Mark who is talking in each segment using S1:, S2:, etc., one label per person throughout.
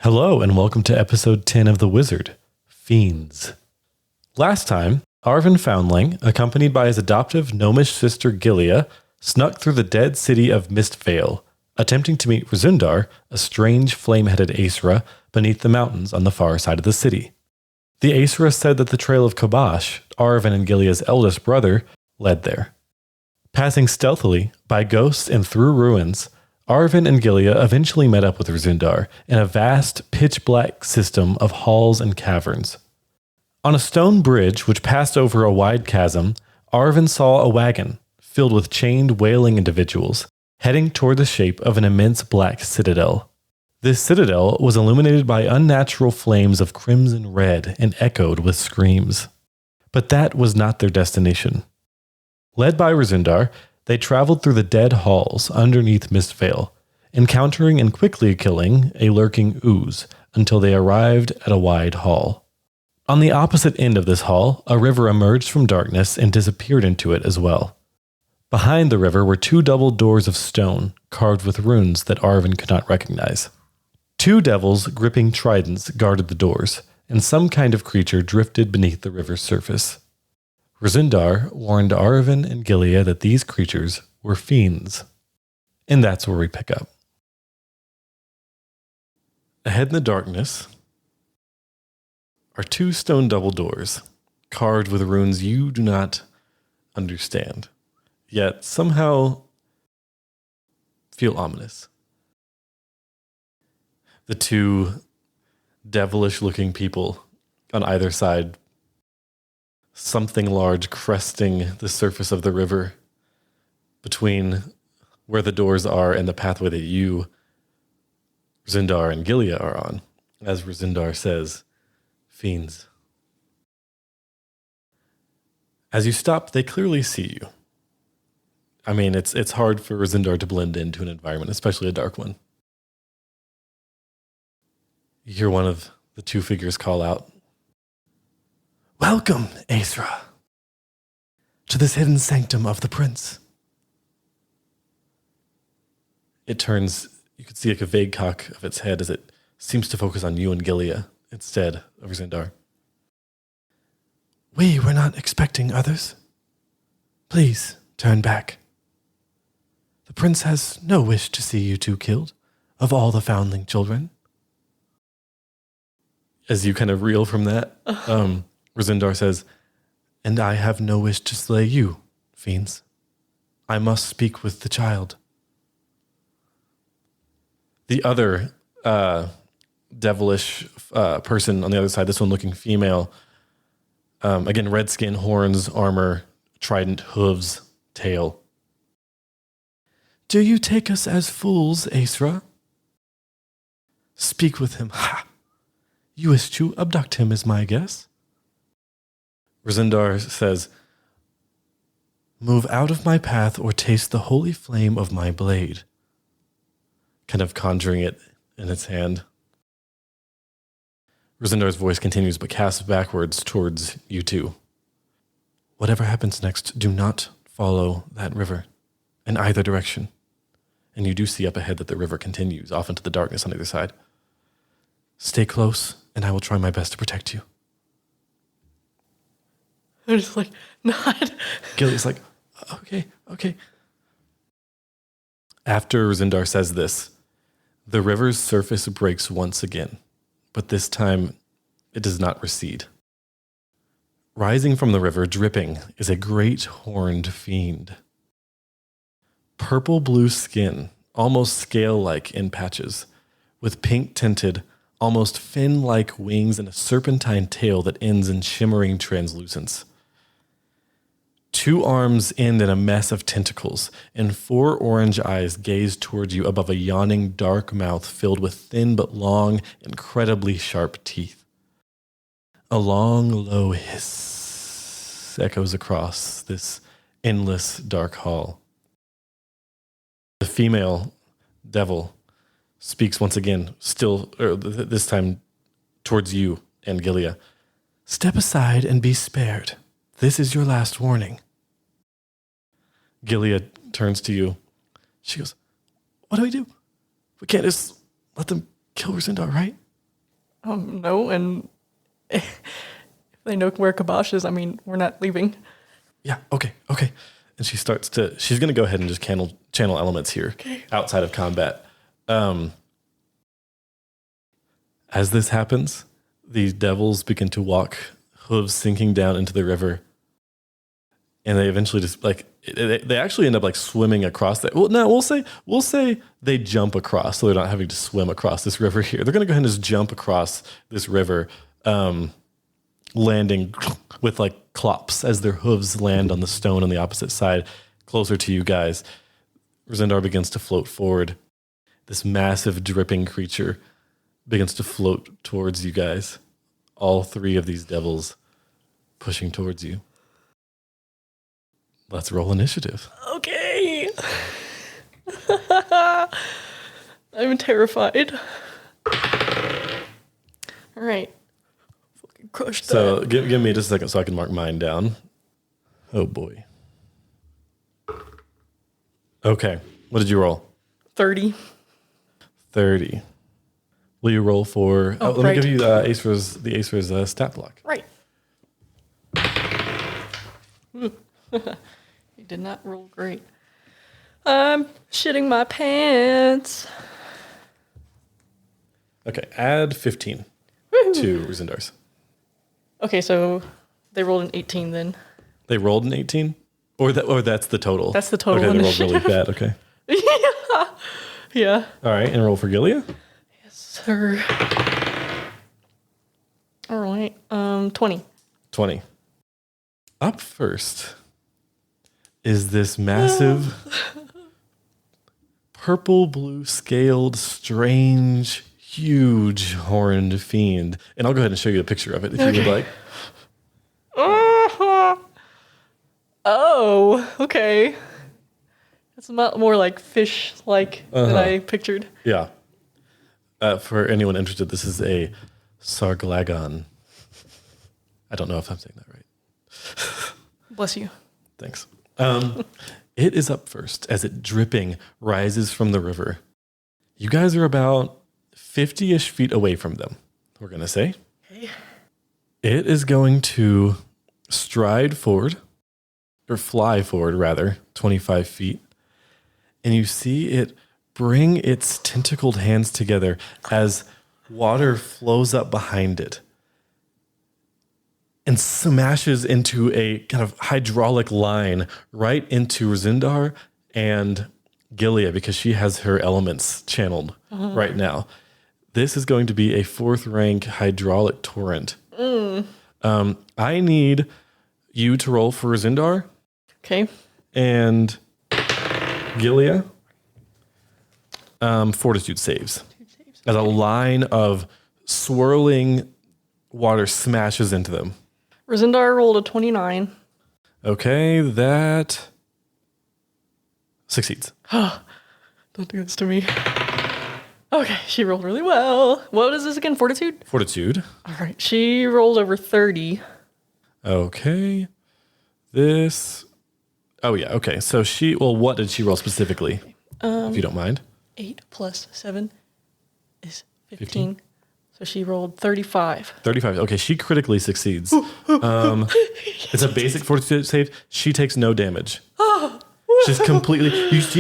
S1: Hello, and welcome to episode 10 of The Wizard, Fiends. Last time, Aribhin Foundling, accompanied by his adoptive gnomish sister Gillia, snuck through the dead city of Mistvale, attempting to meet Rzundar, a strange flame-headed Aesra, beneath the mountains on the far side of the city. The Aesra said that the trail of Khabash, Aribhin and Gillia's eldest brother, led there. Passing stealthily, by ghosts and through ruins, Aribhin and Gillia eventually met up with Rzundar in a vast, pitch-black system of halls and caverns. On a stone bridge which passed over a wide chasm, Aribhin saw a wagon filled with chained, wailing individuals, heading toward the shape of an immense black citadel. This citadel was illuminated by unnatural flames of crimson red and echoed with screams. But that was not their destination. Led by Rzundar, they traveled through the dead halls underneath Mistvale, encountering and quickly killing a lurking ooze until they arrived at a wide hall. On the opposite end of this hall, a river emerged from darkness and disappeared into it as well. Behind the river were two double doors of stone, carved with runes that Aribhin could not recognize. Two devils gripping tridents guarded the doors, and some kind of creature drifted beneath the river's surface. Rzundar warned Aribhin and Gillia that these creatures were fiends. And that's where we pick up. Ahead in the darkness are two stone double doors, carved with runes you do not understand, yet somehow feel ominous. The two devilish-looking people on either side, something large cresting the surface of the river between where the doors are and the pathway that you, Rzundar and Gillia, are on. As Rzundar says, fiends. As you stop, they clearly see you. I mean, it's hard for Rzundar to blend into an environment, especially a dark one. You hear one of the two figures call out, "Welcome, Aesra, to this hidden sanctum of the prince." It turns, you can see like a vague cock of its head as it seems to focus on you and Gillia instead of Rzundar. "We were not expecting others. Please turn back. The prince has no wish to see you two killed, of all the foundling children." As you kind of reel from that, Rzundar says, "And I have no wish to slay you, fiends. I must speak with the child." The other devilish person on the other side, this one looking female, again, red skin, horns, armor, trident, hooves, tail. "Do you take us as fools, Aesra? Speak with him. Ha! You wish to abduct him, is my guess." Rzundar says, "Move out of my path or taste the holy flame of my blade," kind of conjuring it in its hand. Rzundar's voice continues but casts backwards towards you two. "Whatever happens next, do not follow that river in either direction." And you do see up ahead that the river continues off into the darkness on either side. "Stay close, and I will try my best to protect you."
S2: They're just like, not.
S1: Gillia's like, okay. After Rzundar says this, the river's surface breaks once again, but this time it does not recede. Rising from the river, dripping, is a great horned fiend. Purple-blue skin, almost scale-like in patches, with pink-tinted, almost fin-like wings and a serpentine tail that ends in shimmering translucence. Two arms end in a mess of tentacles, and four orange eyes gaze towards you above a yawning dark mouth filled with thin but long, incredibly sharp teeth. A long, low hiss echoes across this endless dark hall. The female devil speaks once again, this time towards you and Gillia. "Step aside and be spared. This is your last warning." Gillia turns to you. She goes, "What do we do? We can't just let them kill Rzundar, right?"
S2: No, and if they know where Khabash is, I mean, we're not leaving.
S1: Yeah, okay. And she's going to go ahead and just channel elements here outside of combat. As this happens, the devils begin to walk, hooves sinking down into the river. And they eventually just they actually end up like swimming across that. Well, no, we'll say they jump across, so they're not having to swim across this river here. They're going to go ahead and just jump across this river, landing with like clops as their hooves land on the stone on the opposite side, closer to you guys. Rzundar begins to float forward. This massive dripping creature begins to float towards you guys. All three of these devils pushing towards you. Let's roll initiative.
S2: Okay. I'm terrified. All right. Fucking crush that.
S1: So give me just a second so I can mark mine down. Oh boy. Okay. What did you roll?
S2: 30.
S1: 30. Will you roll for... let me give you the Acer's stat block.
S2: Right. You did not roll great. I'm shitting my pants.
S1: Okay, add 15 to Rzundar's.
S2: Okay, so they rolled an 18 then.
S1: They rolled an 18? Or that's the total?
S2: That's the total.
S1: Okay, they rolled really bad, okay.
S2: Yeah.
S1: All right, and roll for Gillia?
S2: Yes, sir. All right, 20.
S1: 20. Up first is this massive purple blue scaled, strange, huge horned fiend. And I'll go ahead and show you a picture of it if you would like.
S2: Oh, okay. It's a lot more like fish-like than I pictured.
S1: Yeah. For anyone interested, this is a sarglagon. I don't know if I'm saying that right.
S2: Bless you.
S1: Thanks. It is up first as it dripping rises from the river. You guys are about 50-ish feet away from them, we're going to say.
S2: Okay.
S1: It is going to stride forward, or fly forward rather, 25 feet. And you see it bring its tentacled hands together as water flows up behind it and smashes into a kind of hydraulic line right into Rzundar and Gillia because she has her elements channeled right now. This is going to be a 4th rank hydraulic torrent. I need you to roll for Rzundar.
S2: Okay.
S1: And Gillia, fortitude saves. As a line of swirling water smashes into them.
S2: Rzundar rolled a 29.
S1: Okay, that succeeds.
S2: Don't do this to me. Okay, she rolled really well. What is this again? Fortitude?
S1: Fortitude.
S2: All right, she rolled over 30.
S1: Okay. Oh yeah, okay. So what did she roll specifically? If you don't mind.
S2: 8 plus 7 is 15. So she rolled 35.
S1: 35. Okay, she critically succeeds. It's a basic fortitude save. She takes no damage. She's completely...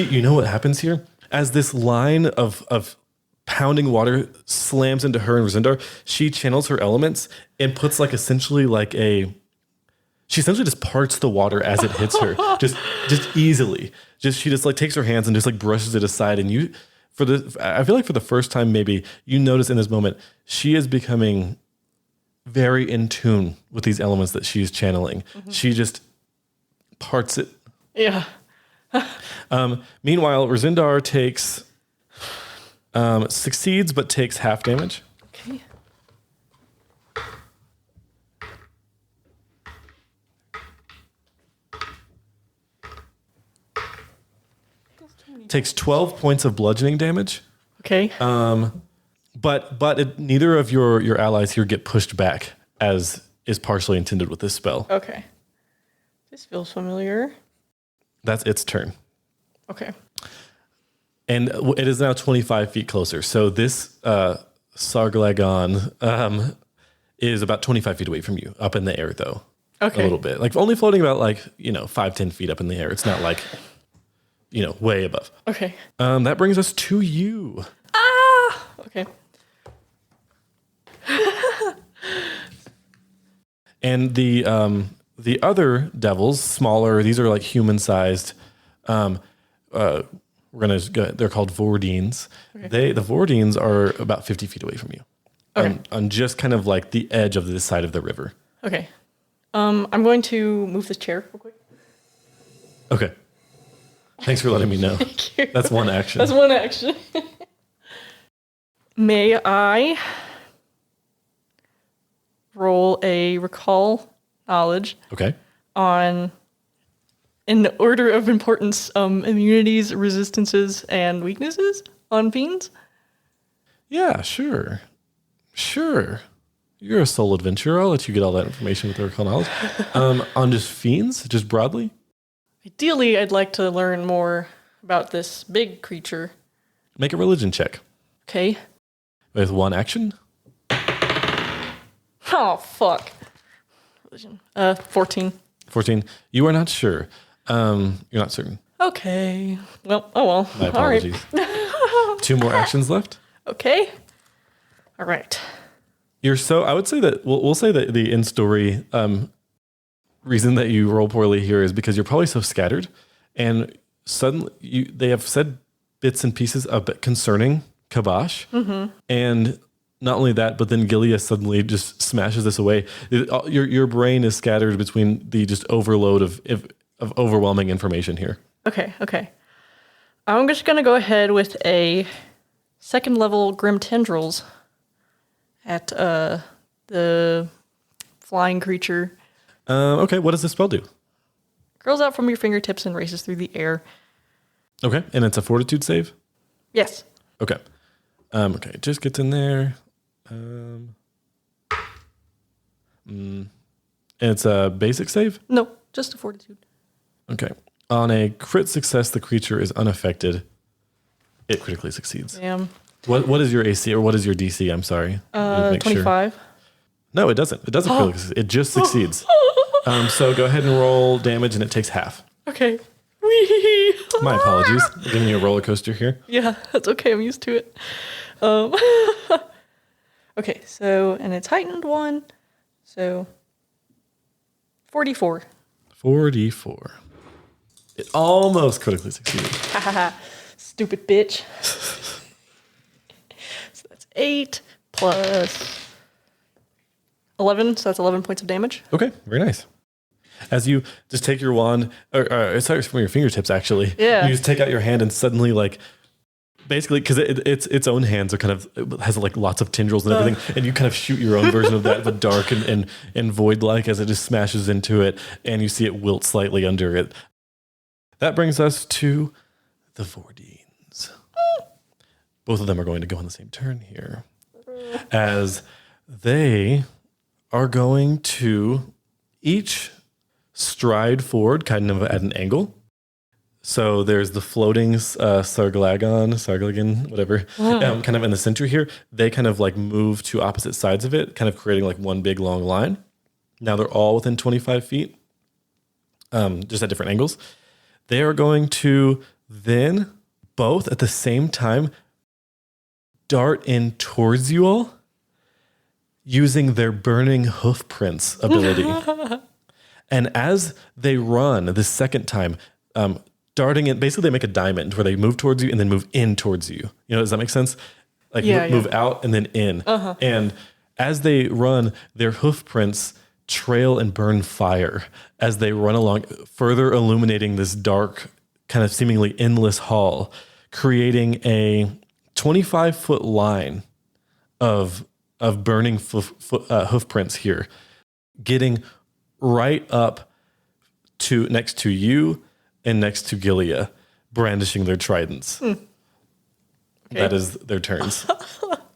S1: You know what happens here? As this line of pounding water slams into her and Rzundar, she channels her elements and puts she essentially just parts the water as it hits her, just easily. She takes her hands and just brushes it aside. And I feel like for the first time, maybe you notice in this moment, she is becoming very in tune with these elements that she's channeling. She just parts it.
S2: Yeah.
S1: Meanwhile, Rzundar succeeds, but takes half damage.
S2: Okay.
S1: Takes 12 points of bludgeoning damage.
S2: Okay.
S1: But neither of your allies here get pushed back, as is partially intended with this spell.
S2: Okay. This feels familiar.
S1: That's its turn.
S2: Okay.
S1: And it is now 25 feet closer. So this Sarglagon is about 25 feet away from you, up in the air, though.
S2: Okay.
S1: A little bit. Like only floating about 5-10 feet up in the air. It's not like, way above.
S2: Okay.
S1: That brings us to you.
S2: Ah! Okay.
S1: And the other devils, smaller, these are like human-sized. They're called Vordines.
S2: Okay.
S1: The Vordines are about 50 feet away from you.
S2: Okay.
S1: On just kind of like the edge of this side of the river.
S2: Okay. I'm going to move this chair real quick.
S1: Okay. Thanks for letting me know.
S2: Thank you.
S1: That's one action.
S2: That's one action. May I roll a recall knowledge
S1: Okay.
S2: on, in order of importance, immunities, resistances, and weaknesses on fiends?
S1: Yeah, sure. Sure. You're a soul adventurer. I'll let you get all that information with the recall knowledge. On just fiends, just broadly?
S2: Ideally, I'd like to learn more about this big creature.
S1: Make a religion check.
S2: Okay.
S1: With one action.
S2: Oh, fuck. Religion. 14.
S1: 14. You are not sure. You're not certain.
S2: Okay. Well, oh well.
S1: My apologies.
S2: All right.
S1: 2 more actions left.
S2: Okay. All right.
S1: I would say that we'll say that the in-story reason that you roll poorly here is because you're probably so scattered, and suddenly they have said bits and pieces a bit concerning Khabash, and not only that, but then Gillia suddenly just smashes this away. Your brain is scattered between the just overload of overwhelming information here.
S2: Okay. I'm just going to go ahead with a 2nd level Grim Tendrils at the flying creature.
S1: Okay, what does this spell do?
S2: Curls out from your fingertips and races through the air.
S1: Okay, and it's a fortitude save?
S2: Yes.
S1: Okay. Okay, it just gets in there. And it's a basic save?
S2: No, just a fortitude.
S1: Okay. On a crit success, the creature is unaffected. It critically succeeds.
S2: Damn.
S1: What is your AC or what is your DC? I'm sorry. Make
S2: 25.
S1: Sure. No, it doesn't. It doesn't critically succeed. It just succeeds. So go ahead and roll damage and it takes half.
S2: Okay. Whee!
S1: My apologies. I'm giving you a roller coaster here.
S2: Yeah, that's okay. I'm used to it. Okay, so, and it's heightened 1. So, 44.
S1: 44. It almost critically succeeded.
S2: Hahaha. Stupid bitch. So that's 8 plus 11. So that's 11 points of damage.
S1: Okay, very nice. As you just take your wand, it starts from your fingertips actually.
S2: Yeah.
S1: You just take out your hand and suddenly basically, because its own hands are it has like lots of tendrils and everything, and you kind of shoot your own version of that, but dark and void-like as it just smashes into it, and you see it wilt slightly under it. That brings us to the Vordines. Both of them are going to go on the same turn here, as they are going to each stride forward, kind of at an angle. So there's the floating Sarglagon, whatever, kind of in the center here. They kind of move to opposite sides of it, kind of creating one big long line. Now they're all within 25 feet, just at different angles. They are going to then both at the same time dart in towards you all using their burning hoof prints ability. And as they run the second time, darting in, basically they make a diamond where they move towards you and then move in towards you. Does that make sense? Move out and then in. And as they run, their hoof prints trail and burn fire as they run along, further illuminating this dark, kind of seemingly endless hall, creating a 25-foot line of burning hoof prints here, getting right up to next to you and next to Gillia, brandishing their tridents. Okay. That is their turns.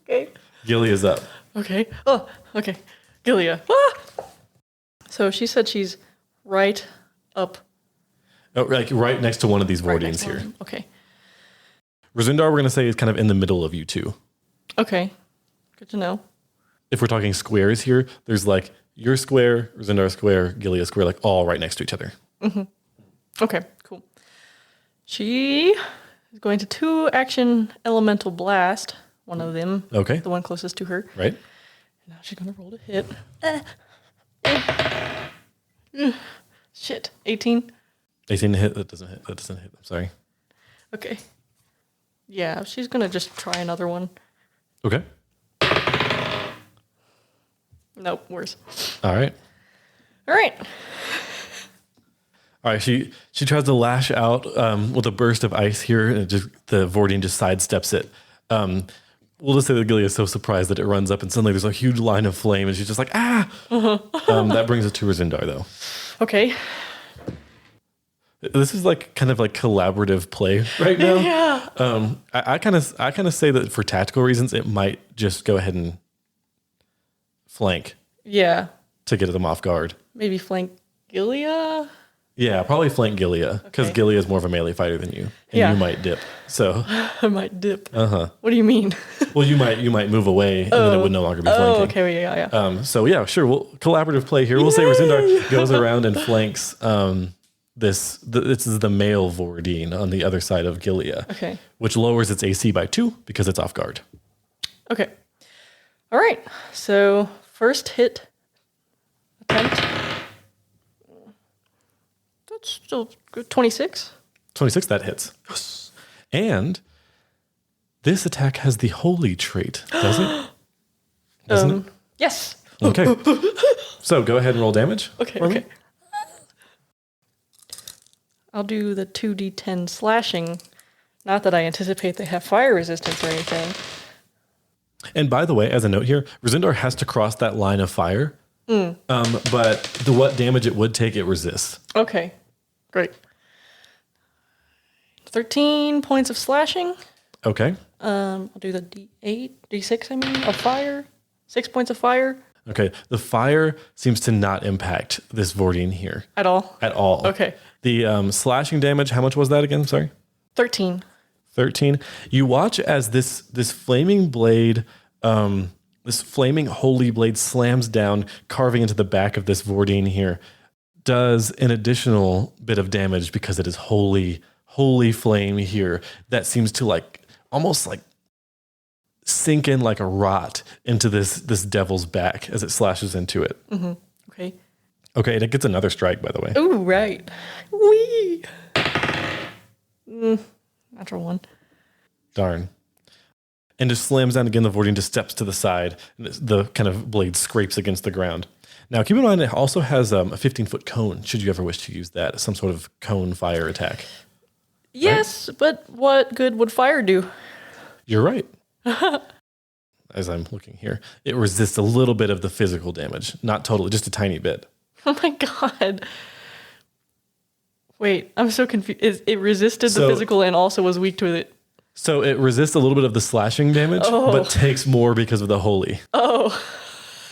S2: Okay.
S1: Gillia's up.
S2: Okay. Oh, okay. Gillia. Ah! So she said she's right up.
S1: Oh, right next to one of these Vordines here.
S2: Okay.
S1: Rzundar, we're going to say, is kind of in the middle of you two.
S2: Okay. Good to know.
S1: If we're talking squares here, there's like your square, Rzundar square, Gillia square, like all right next to each other.
S2: Mm-hmm. Okay, cool. She is going to 2-action elemental blast. One of them.
S1: Okay.
S2: The one closest to her.
S1: Right.
S2: Now she's going to roll to hit. Shit. 18.
S1: 18 to hit. That doesn't hit. I'm sorry.
S2: Okay. Yeah, she's going to just try another one.
S1: Okay.
S2: Nope, worse.
S1: All right.
S2: All right.
S1: All right. She tries to lash out with a burst of ice here, and the Vordian just sidesteps it. We'll just say that Gillia is so surprised that it runs up, and suddenly there's a huge line of flame, and she's just like, ah! That brings us to Rzundar, though.
S2: Okay.
S1: This is like kind of like collaborative play right now.
S2: Yeah.
S1: I kind of say that for tactical reasons, it might just go ahead and flank.
S2: Yeah.
S1: To get them off guard.
S2: Maybe flank Gillia?
S1: Yeah, probably flank Gillia, because
S2: Okay.
S1: Gillia is more of a melee fighter than you, and
S2: Yeah.
S1: you might dip. So
S2: I might dip.
S1: What
S2: do you mean?
S1: Well, you might move away, and then it would no longer be flanking.
S2: Oh, okay, yeah.
S1: So yeah, sure. Well, collaborative play here. We'll say Rzundar goes around and flanks. This is the male Vordian on the other side of Gillia.
S2: Okay.
S1: Which lowers its AC by 2 because it's off guard.
S2: Okay. All right. So first hit attempt. That's still good. 26.
S1: 26, that hits. Yes. And this attack has the holy trait, does it? Doesn't it?
S2: Yes.
S1: Okay. So go ahead and roll damage.
S2: Okay.
S1: for me.
S2: Okay. I'll do the 2d10 slashing. Not that I anticipate they have fire resistance or anything.
S1: And by the way, as a note here, Rzundar has to cross that line of fire. But what damage it would take, it resists.
S2: Okay. Great. 13 points of slashing.
S1: Okay.
S2: I'll do the D8, D6, I mean, of fire. 6 points of fire.
S1: Okay. The fire seems to not impact this Vordian here.
S2: At all?
S1: At all.
S2: Okay.
S1: The slashing damage, how much was that again? Sorry?
S2: 13.
S1: 13. You watch as this flaming blade, this flaming holy blade slams down, carving into the back of this Vordian here, does an additional bit of damage because it is holy flame here that seems to like almost like sink in like a rot into this devil's back as it slashes into it.
S2: Mm-hmm. Okay.
S1: Okay, and it gets another strike, by the way.
S2: Ooh, right. Wee. Natural 1.
S1: Darn. And just slams down again. The Vordian just steps to the side, and the kind of blade scrapes against the ground. Now, keep in mind, it also has a 15-foot cone, should you ever wish to use that, some sort of cone fire attack.
S2: Yes, right? But what good would fire do?
S1: You're right. As I'm looking here, it resists a little bit of the physical damage. Not totally, just a tiny bit.
S2: Oh my god. Wait, I'm so confused. It resisted the physical and also was weak to it.
S1: So it resists a little bit of the slashing damage, but takes more because of the holy.
S2: Oh,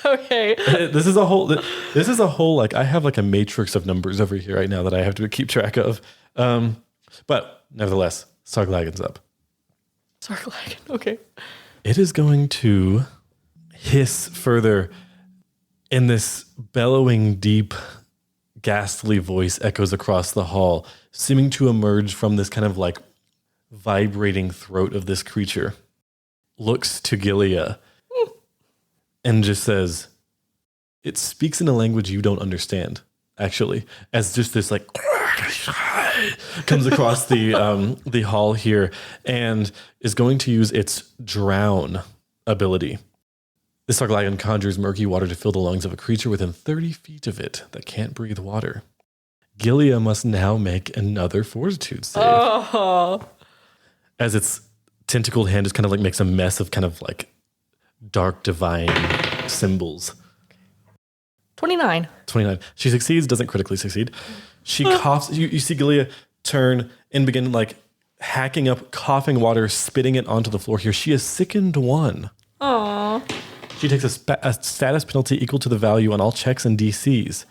S2: okay.
S1: This is a whole, like, I have like a matrix of numbers over here right now that I have to keep track of. But nevertheless, Sarglagan's up.
S2: Sarglagan, okay.
S1: It is going to hiss further, and this bellowing, deep, ghastly voice echoes across the hall, seeming to emerge from this kind of like vibrating throat of this creature. Looks to Gillia and just says, it speaks in a language you don't understand, actually, as just this like comes across the hall here and is going to use its drown ability. This Sarglagan conjures murky water to fill the lungs of a creature within 30 feet of it that can't breathe water. Gillia must now make another fortitude save.
S2: Oh.
S1: As its tentacled hand just kind of like makes a mess of kind of like dark divine symbols.
S2: 29.
S1: 29. She succeeds, doesn't critically succeed. She coughs. You see Gillia turn and begin like hacking up, coughing water, spitting it onto the floor here. She is sickened 1.
S2: Aww.
S1: She takes a status penalty equal to the value on all checks and DCs.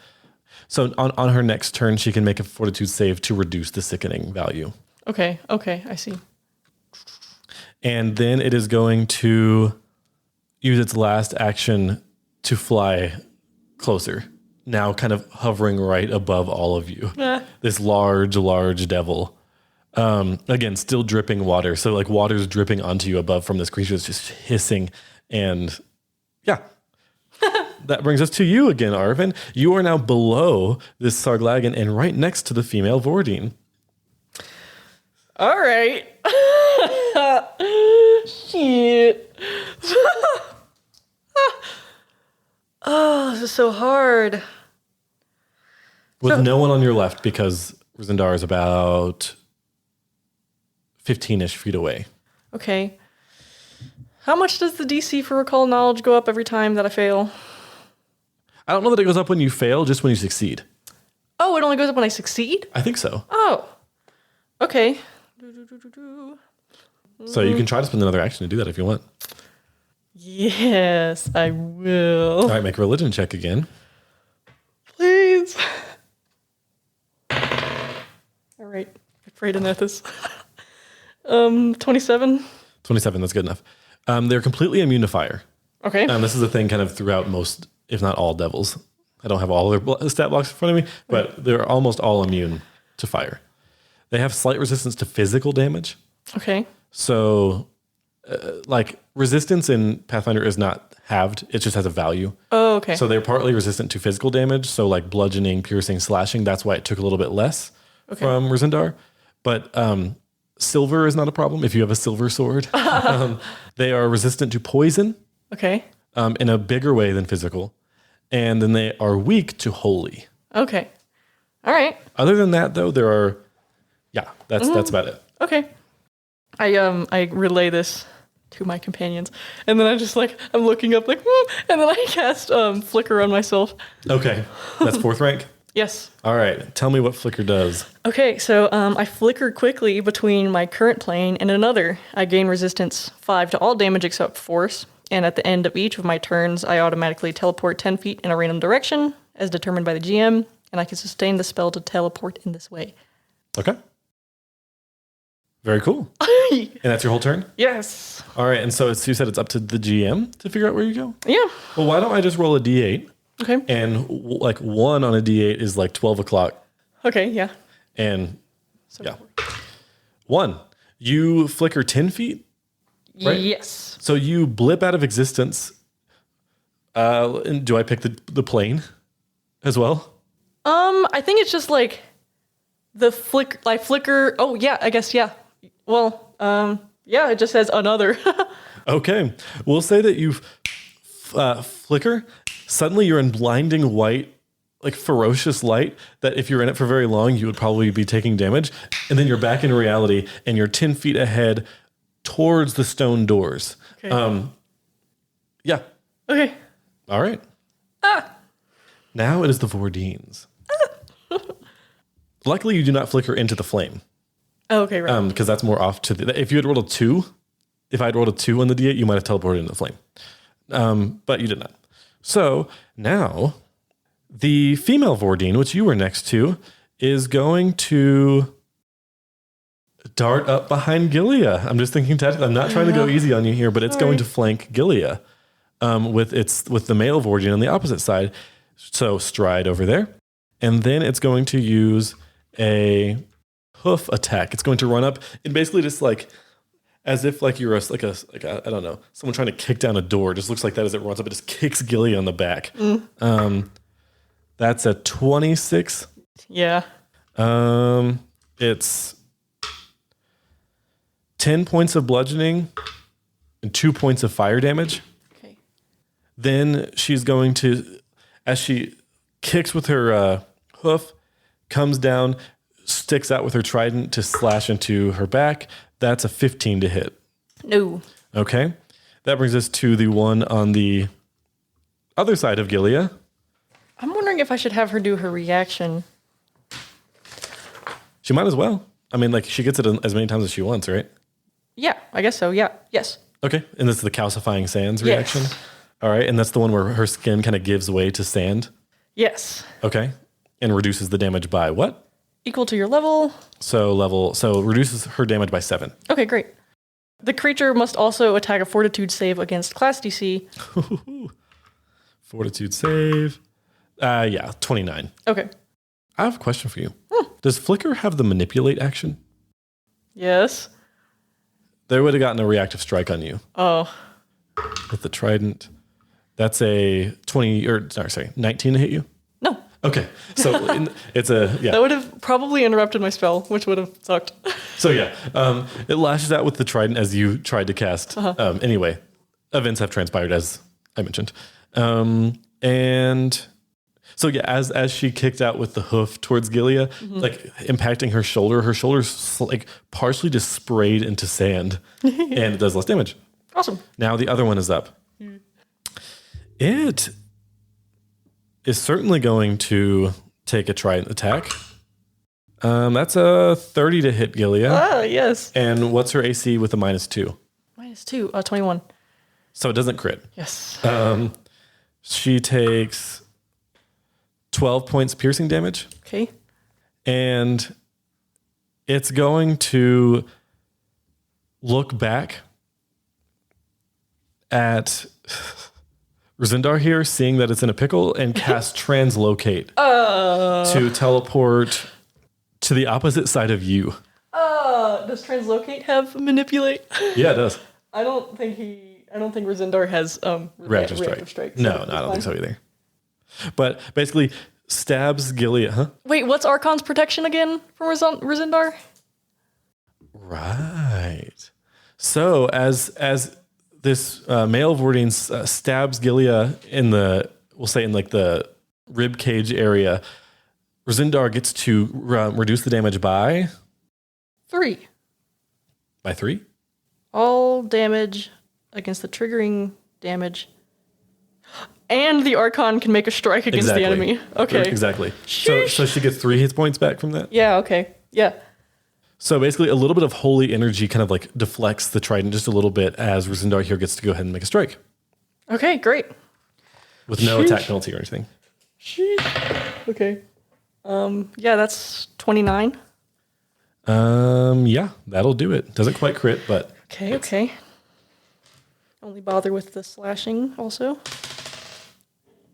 S1: So on her next turn, she can make a fortitude save to reduce the sickening value.
S2: Okay, I see.
S1: And then it is going to use its last action to fly closer. Now kind of hovering right above all of you. This large devil. Again, still dripping water. So like water's dripping onto you above from this creature that's just hissing. And yeah. That brings us to you again, Aribhin. You are now below this Sarglagan and right next to the female Vordine.
S2: All right. Shit. Oh, this is so hard.
S1: With no one on your left because Rzundar is about 15-ish feet away.
S2: Okay. How much does the DC for recall knowledge go up every time that I fail?
S1: I don't know that it goes up when you fail, just when you succeed.
S2: Oh, it only goes up when I succeed?
S1: I think so.
S2: Oh. Okay.
S1: So you can try to spend another action to do that if you want.
S2: Yes, I will.
S1: All right, make a religion check again.
S2: Please. All right. I prayed in Ethis. 27.
S1: 27, that's good enough. They're completely immune to fire.
S2: Okay.
S1: This is a thing kind of throughout most, if not all, devils. I don't have all their stat blocks in front of me, but they're almost all immune to fire. They have slight resistance to physical damage.
S2: Okay.
S1: So, like, resistance in Pathfinder is not halved. It just has a value.
S2: Oh, okay.
S1: So they're partly resistant to physical damage. So, like, bludgeoning, piercing, slashing. That's why it took a little bit less from Rzundar. But silver is not a problem if you have a silver sword. They are resistant to poison.
S2: Okay.
S1: In a bigger way than physical. And then they are weak to holy.
S2: Okay. All right.
S1: Other than that, though, there are... Yeah, that's about it.
S2: Okay. I relay this to my companions, and then I'm looking up and then I cast Flicker on myself.
S1: Okay, that's 4th rank?
S2: Yes.
S1: All right, tell me what Flicker does.
S2: Okay, so I flicker quickly between my current plane and another. I gain resistance 5 to all damage except force, and at the end of each of my turns, I automatically teleport 10 feet in a random direction, as determined by the GM, and I can sustain the spell to teleport in this way.
S1: Okay. Very cool. And that's your whole turn?
S2: Yes.
S1: All right, and so you said it's up to the GM to figure out where you go?
S2: Yeah.
S1: Well, why don't I just roll a D8?
S2: Okay.
S1: And like 1 on a D8 is like 12 o'clock.
S2: Okay, yeah.
S1: And yeah. 1, you flicker 10 feet? Right?
S2: Yes.
S1: So you blip out of existence. And do I pick the plane as well?
S2: I think it's just like the flicker. Oh yeah, I guess yeah. Well, yeah, it just says another.
S1: Okay, we'll say that you flicker. Suddenly, you're in blinding white, like ferocious light. That if you're in it for very long, you would probably be taking damage. And then you're back in reality, and you're 10 feet ahead towards the stone doors.
S2: Okay.
S1: Yeah.
S2: Okay.
S1: All right. Now it is the Vordines. Luckily, you do not flicker into the flame.
S2: Oh, okay, right.
S1: Because that's more off to the... If you had rolled a 2, if I'd rolled a 2 on the D8, you might have teleported into the flame. But you did not. So now, the female Vordine, which you were next to, is going to dart up behind Gillia. I'm just thinking tactically. I'm not trying to go easy on you here, but it's going to flank Gillia with the male Vordine on the opposite side. So stride over there. And then it's going to use a hoof attack. It's going to run up and basically just like as if like you're like a I don't know, someone trying to kick down a door. It just looks like that as it runs up. It just kicks Gillia on the back. That's a 26.
S2: Yeah.
S1: It's 10 points of bludgeoning and 2 points of fire damage.
S2: Okay.
S1: Then she's going to, as she kicks with her hoof, comes down, sticks out with her trident to slash into her back. That's a 15 to hit.
S2: No.
S1: Okay. That brings us to the one on the other side of Gillia.
S2: I'm wondering if I should have her do her reaction.
S1: She might as well. I mean, like, she gets it as many times as she wants, right?
S2: Yeah, I guess so. Yeah. Yes.
S1: Okay. And this is the calcifying sands reaction?
S2: Yes.
S1: All right. And that's the one where her skin kind of gives way to sand?
S2: Yes.
S1: Okay. And reduces the damage by what?
S2: Equal to your level.
S1: So reduces her damage by 7.
S2: Okay, great. The creature must also attack a fortitude save against class DC.
S1: Fortitude save. Yeah, 29.
S2: Okay.
S1: I have a question for you. Does Flicker have the manipulate action?
S2: Yes.
S1: They would have gotten a reactive strike on you.
S2: Oh.
S1: With the trident. That's a 19 to hit you?
S2: No.
S1: Okay. So it's a, yeah.
S2: That would have probably interrupted my spell, which would have sucked.
S1: So yeah, it lashes out with the trident as you tried to cast. Anyway, events have transpired as I mentioned. And so yeah, as she kicked out with the hoof towards Gillia, like impacting her shoulder's like partially just sprayed into sand and it does less damage.
S2: Awesome.
S1: Now the other one is up. It is certainly going to take a trident attack. That's a 30 to hit Gillia.
S2: Ah, yes.
S1: And what's her AC with a -2?
S2: -2, 21.
S1: So it doesn't crit.
S2: Yes.
S1: She takes 12 points piercing damage.
S2: Okay.
S1: And it's going to look back at Rzundar here, seeing that it's in a pickle, and cast Translocate to teleport to the opposite side of you.
S2: Does Translocate have manipulate?
S1: Yeah, it does.
S2: I don't think Rzundar has
S1: Reactive strike. No, I don't think so either. But basically stabs Gillia, huh?
S2: Wait, what's Archon's protection again from Rzundar?
S1: Right. So as this male Vortian stabs Gillia in the, we'll say in like the rib cage area, Rzundar gets to reduce the damage by
S2: 3.
S1: By 3?
S2: All damage against the triggering damage. And the Archon can make a strike against the enemy. Okay.
S1: Exactly. So she gets 3 hit points back from that?
S2: Yeah, okay. Yeah.
S1: So basically a little bit of holy energy kind of like deflects the trident just a little bit as Rzundar here gets to go ahead and make a strike.
S2: Okay, great.
S1: With no attack penalty or anything.
S2: Okay. Yeah, that's 29.
S1: Yeah, that'll do it. Doesn't quite crit, but...
S2: Okay. Only bother with the slashing also.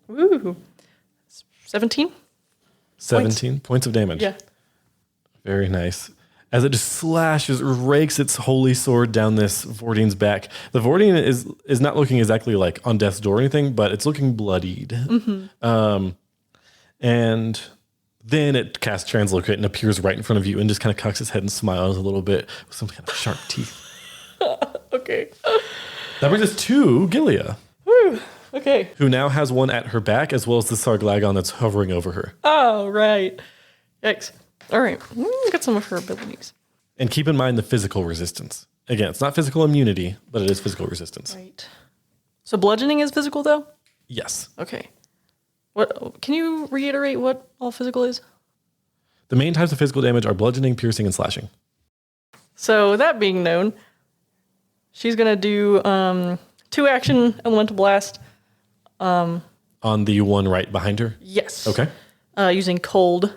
S2: Woo. 17?
S1: 17 points of damage.
S2: Yeah.
S1: Very nice. As it just slashes, rakes its holy sword down this Vortian's back. The Vortian is not looking exactly like on death's door or anything, but it's looking bloodied. And then it casts Translocate and appears right in front of you and just kind of cocks its head and smiles a little bit with some kind of sharp teeth.
S2: Okay.
S1: That brings us to Gillia.
S2: Woo. Okay.
S1: Who now has one at her back as well as the Sarglagon that's hovering over her.
S2: Oh, right. Yikes. All right. Get some of her abilities.
S1: And keep in mind the physical resistance. Again, it's not physical immunity, but it is physical resistance.
S2: Right. So bludgeoning is physical, though?
S1: Yes.
S2: Okay. What? Can you reiterate what all physical is?
S1: The main types of physical damage are bludgeoning, piercing, and slashing.
S2: So that being known, she's going to do 2-action elemental blast.
S1: On the one right behind her?
S2: Yes.
S1: Okay.
S2: Using cold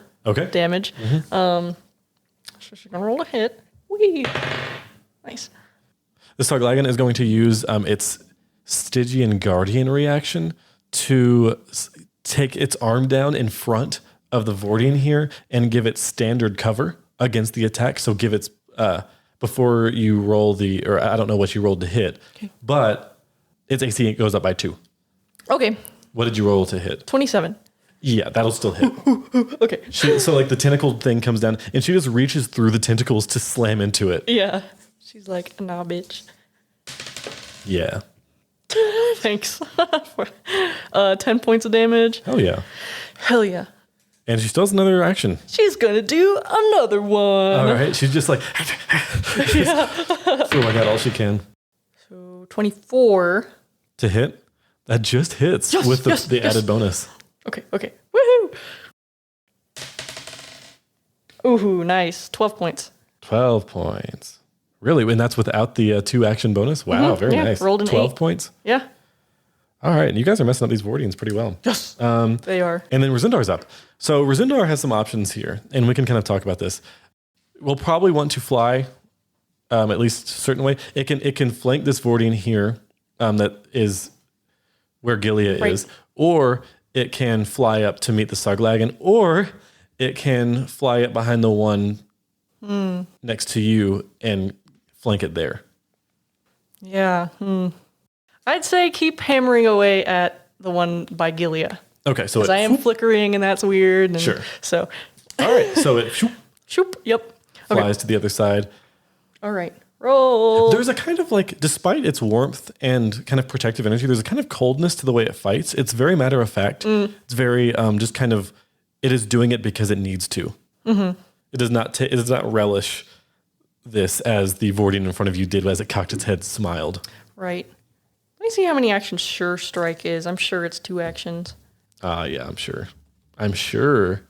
S2: damage. So she's going to roll a hit. Whee! Nice.
S1: The Sarglagon is going to use its Stygian Guardian reaction to take its arm down in front of the Vortian here and give it standard cover against the attack. So give its, before you roll or I don't know what you rolled to hit, but its AC goes up by 2.
S2: Okay.
S1: What did you roll to hit?
S2: 27.
S1: Yeah, that'll still hit.
S2: Okay.
S1: So like the tentacle thing comes down and she just reaches through the tentacles to slam into it.
S2: Yeah. She's like, nah, bitch.
S1: Yeah.
S2: Thanks. 10 points of damage.
S1: Oh yeah.
S2: Hell yeah.
S1: And she still has another action.
S2: She's gonna do another one.
S1: All right. She's just like, oh my God, all she can.
S2: So 24.
S1: To hit? That just hits with the added bonus.
S2: Okay. Woohoo! Ooh, nice. 12 points.
S1: 12 points. Really? And that's without the 2-action bonus? Wow, very nice.
S2: Rolled an
S1: 12
S2: 8.
S1: points?
S2: Yeah.
S1: All right. And you guys are messing up these Vortians pretty well.
S2: Yes, they are.
S1: And then Rzundar's up. So Rzundar has some options here, and we can kind of talk about this. We'll probably want to fly at least a certain way. It can flank this Vortian here, that is where Gillia is, or it can fly up to meet the Sarglagan, or it can fly up behind the one next to you and flank it there.
S2: Yeah. I'd say keep hammering away at the one by Gillia.
S1: Okay, so
S2: because I am flickering and that's weird. And
S1: sure.
S2: So.
S1: All right, so it
S2: shoop. Yep.
S1: Flies to the other side.
S2: All right. Roll.
S1: There's a kind of like, despite its warmth and kind of protective energy, there's a kind of coldness to the way it fights. It's very matter of fact. It's very just kind of, it is doing it because it needs to. Mm-hmm. It does not relish this as the Vortian in front of you did as it cocked its head, smiled.
S2: Right. Let me see how many actions Sure Strike is. I'm sure it's 2 actions.
S1: Yeah, I'm sure. It's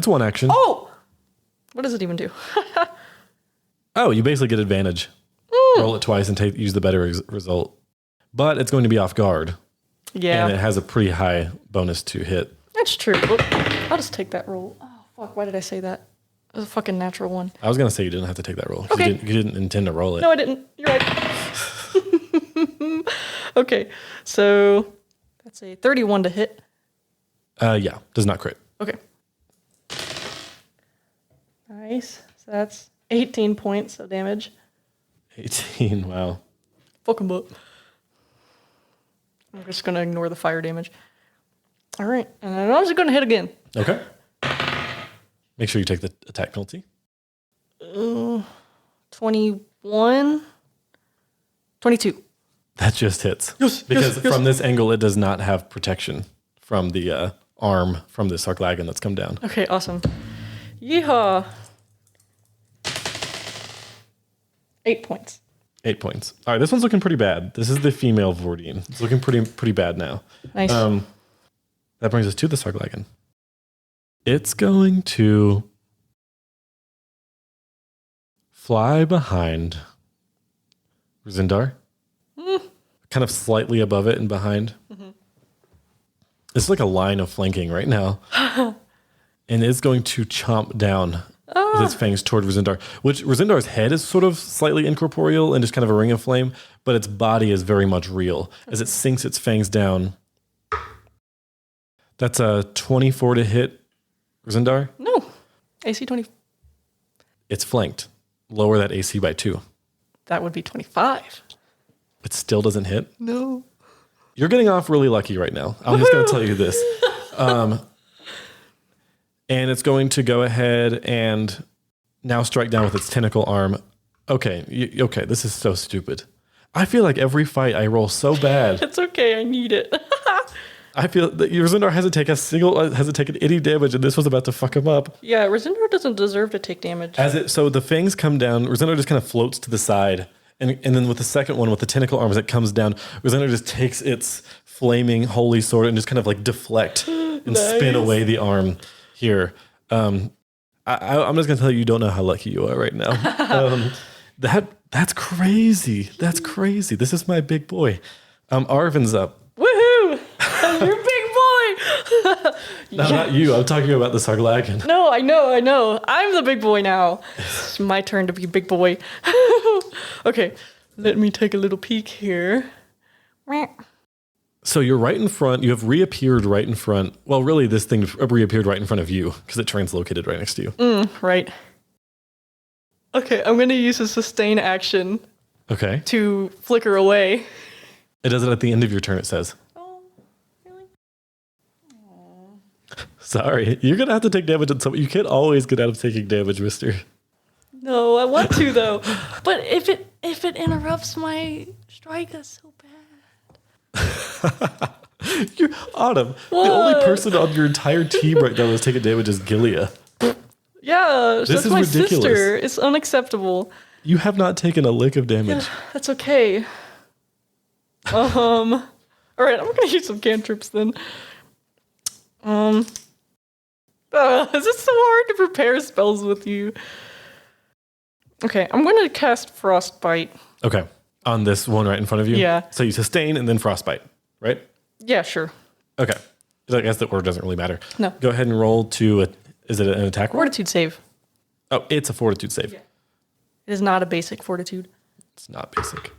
S1: 1 action.
S2: Oh! What does it even do?
S1: Oh, you basically get advantage. Roll it twice and use the better result. But it's going to be off guard.
S2: Yeah.
S1: And it has a pretty high bonus to hit.
S2: That's true. Look, I'll just take that roll. Oh, fuck. Why did I say that? It was a fucking natural one.
S1: I was going to say you didn't have to take that roll.
S2: Okay.
S1: You didn't intend to roll it.
S2: No, I didn't. You're right. Okay. So that's a 31 to hit.
S1: Yeah. Does not crit.
S2: Okay. Nice. So that's 18 points of damage.
S1: 18. Wow.
S2: Fucking butt. I'm just going to ignore the fire damage. All right. And then I'm just going to hit again.
S1: Okay. Make sure you take the attack penalty.
S2: 21. 22.
S1: That just hits.
S2: Yes,
S1: because
S2: yes, yes.
S1: from this angle, it does not have protection from the arm from the Sarglagan that's come down.
S2: Okay, awesome. Yeehaw. 8 points.
S1: 8 points. All right, this one's looking pretty bad. This is the female Vortian. It's looking pretty bad now.
S2: Nice.
S1: That brings us to the Sarglagan. It's going to fly behind Rzundar, kind of slightly above it and behind. Mm-hmm. It's like a line of flanking right now. And it's going to chomp down with its fangs toward Rzundar, which Rzundar's head is sort of slightly incorporeal and just kind of a ring of flame, but its body is very much real. As it sinks its fangs down, that's a 24 to hit Rzundar.
S2: No. AC 20.
S1: It's flanked. Lower that AC by 2.
S2: That would be 25.
S1: It still doesn't hit.
S2: No.
S1: You're getting off really lucky right now. I'm just going to tell you this. And it's going to go ahead and now strike down with its tentacle arm. Okay, okay, this is so stupid. I feel like every fight I roll so bad.
S2: It's okay, I need it.
S1: I feel that Rzundar hasn't taken any damage, and this was about to fuck him up.
S2: Yeah, Rzundar doesn't deserve to take damage.
S1: So the fangs come down. Rzundar just kind of floats to the side, and then with the second one, with the tentacle arm, as it comes down, Rzundar just takes its flaming holy sword and just kind of like deflect and spin away the arm. Here, I'm just gonna tell you don't know how lucky you are right now. That's crazy. That's crazy. This is my big boy. Arvin's up.
S2: Woohoo! You're big boy.
S1: No, not you. I'm talking about the Sarglagan.
S2: No, I know. I'm the big boy now. It's my turn to be big boy. Okay, let me take a little peek here.
S1: So you're right in front. You have reappeared right in front. Well, really, this thing reappeared right in front of you because it translocated right next to you.
S2: Right. Okay, I'm going to use a sustain action.
S1: Okay.
S2: To flicker away.
S1: It does it at the end of your turn, it says.
S2: Oh, really?
S1: Sorry. You're going to have to take damage on something. You can't always get out of taking damage, mister.
S2: No, I want to, though. But if it interrupts my strike, that's so bad.
S1: You're Autumn.
S2: What?
S1: The only person on your entire team right now that's taking damage is Gillia.
S2: Yeah, that's my
S1: ridiculous.
S2: sister. It's unacceptable.
S1: You have not taken a lick of damage.
S2: Yeah, that's okay. All right, I'm gonna use some cantrips then. Is it so hard to prepare spells with you? Okay, I'm gonna cast Frostbite.
S1: Okay. On this one right in front of you?
S2: Yeah.
S1: So you sustain and then frostbite, right?
S2: Yeah, sure.
S1: Okay. I guess the order doesn't really matter.
S2: No.
S1: Go ahead and roll to, is it an attack roll?
S2: Fortitude save.
S1: Oh, it's a fortitude save.
S2: Yeah. It is not a basic fortitude.
S1: It's not basic.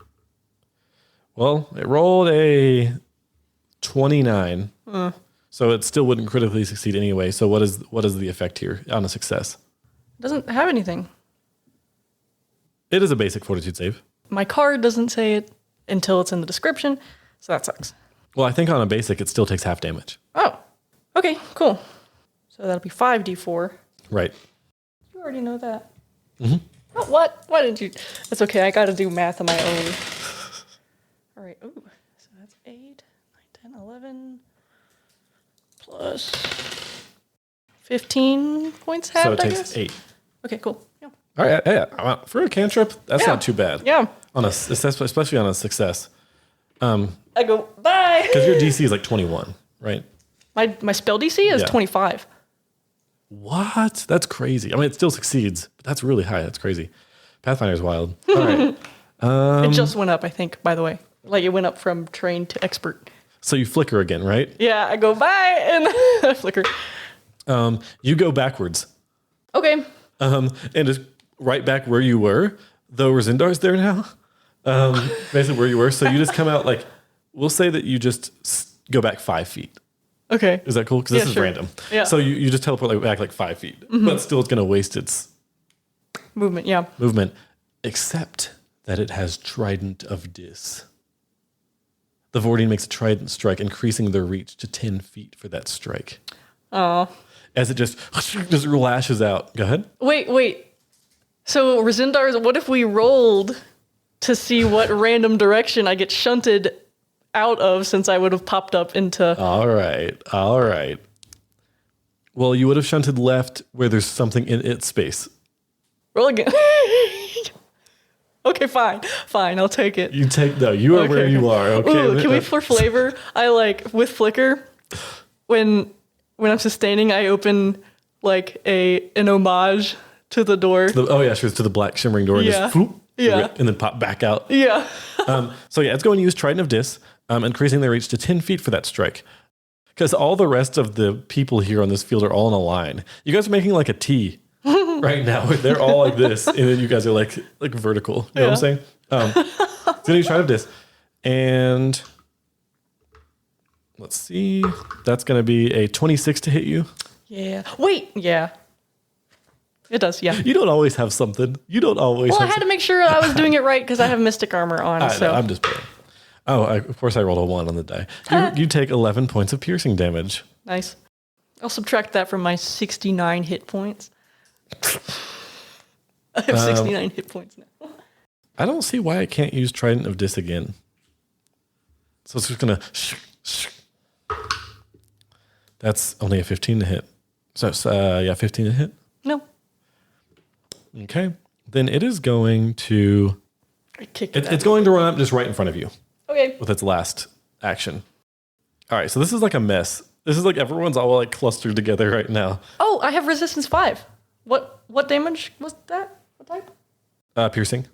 S1: Well, it rolled a 29. So it still wouldn't critically succeed anyway. So what is the effect here on a success?
S2: It doesn't have anything.
S1: It is a basic fortitude save.
S2: My card doesn't say it until it's in the description, so that sucks.
S1: Well, I think on a basic, it still takes half damage.
S2: Oh, okay, cool. So that'll be 5d4.
S1: Right.
S2: You already know that.
S1: Mm-hmm.
S2: Oh, what? Why didn't you? That's okay. I got to do math on my own. All right. Ooh. So that's 8, 9, 10, 11 plus 15 points halved,
S1: So it
S2: I
S1: takes
S2: guess?
S1: 8.
S2: Okay, cool. Yeah.
S1: All right. Yeah. For a cantrip, that's not too bad.
S2: Yeah.
S1: Especially on a success.
S2: I go, bye.
S1: Because your DC is like 21, right?
S2: My spell DC is 25.
S1: What? That's crazy. I mean, it still succeeds, but that's really high. That's crazy. Pathfinder's wild. All right.
S2: It just went up, I think, by the way. Like, it went up from trained to expert.
S1: So you flicker again, right?
S2: Yeah, I go, bye, and I flicker.
S1: You go backwards.
S2: Okay.
S1: And just right back where you were, though Rzundar's there now. Basically where you were. So you just come out like, we'll say that you just go back 5 feet.
S2: Okay.
S1: Is that cool? Because this is random.
S2: Yeah.
S1: So you just teleport back like 5 feet, but still it's going to waste its
S2: movement, yeah.
S1: movement, except that it has Trident of Dis. The Vortian makes a trident strike, increasing their reach to 10 feet for that strike.
S2: Oh.
S1: As it just lashes out. Go ahead.
S2: Wait. So Rzundar's, what if we rolled to see what random direction I get shunted out of, since I would have popped up into...
S1: All right. Well, you would have shunted left where there's something in its space.
S2: Roll again. Okay, fine, I'll take it.
S1: You are where you are. Okay.
S2: Ooh, can we, for flavor, I like, with Flicker, when I'm sustaining, I open like an homage to the door.
S1: To the black shimmering door. And just, whoop, and then pop back out.
S2: Yeah.
S1: It's going to use Trident of Dis, increasing their reach to 10 feet for that strike. Because all the rest of the people here on this field are all in a line. You guys are making like a T right now. They're all like this, and then you guys are like vertical. You know what I'm saying? So then you Trident of Dis, and let's see. That's going to be a 26 to hit you.
S2: Yeah. Wait. Yeah. It does. Yeah.
S1: You don't always have something. Well,
S2: I had to make sure I was doing it right because I have Mystic Armor on.
S1: I know, I'm just playing. Of course I rolled a 1 on the die. You take 11 points of piercing damage.
S2: Nice. I'll subtract that from my 69 hit points. I have 69 hit points now.
S1: I don't see why I can't use Trident of Dis again. So it's just going to... That's only a 15 to hit. So it's, 15 to hit?
S2: No.
S1: Okay. Then it is going to... It's going to run up just right in front of you.
S2: Okay.
S1: With its last action. All right, so this is like a mess. This is like everyone's all like clustered together right now.
S2: Oh, I have resistance 5. What damage was that? What type?
S1: Piercing.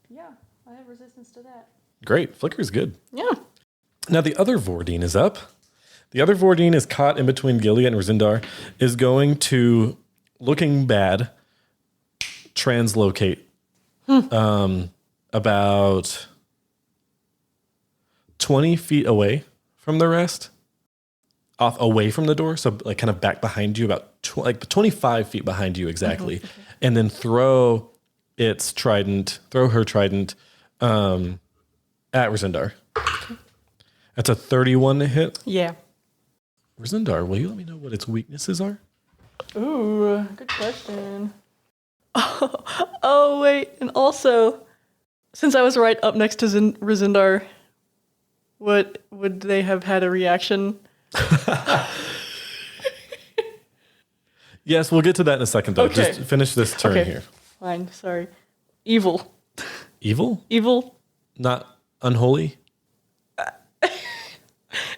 S2: Yeah, I have resistance to that.
S1: Great. Flicker's good.
S2: Yeah.
S1: Now the other Vortian is up. The other Vortian is caught in between Gillia and Rzundar, is going to, looking bad, translocate about 20 feet away from the rest, away from the door, so like kind of back behind you, about 25 feet behind you exactly, and then throw her trident at Rzundar.
S2: Okay.
S1: That's a 31 to hit.
S2: Yeah.
S1: Rzundar, will you let me know what its weaknesses are?
S2: Ooh, good question. Oh, wait, and also, since I was right up next to Rzundar, would they have had a reaction?
S1: Yes, we'll get to that in a second, though.
S2: Okay.
S1: Just finish this turn here.
S2: Fine, sorry. Evil.
S1: Evil?
S2: Evil.
S1: Not unholy?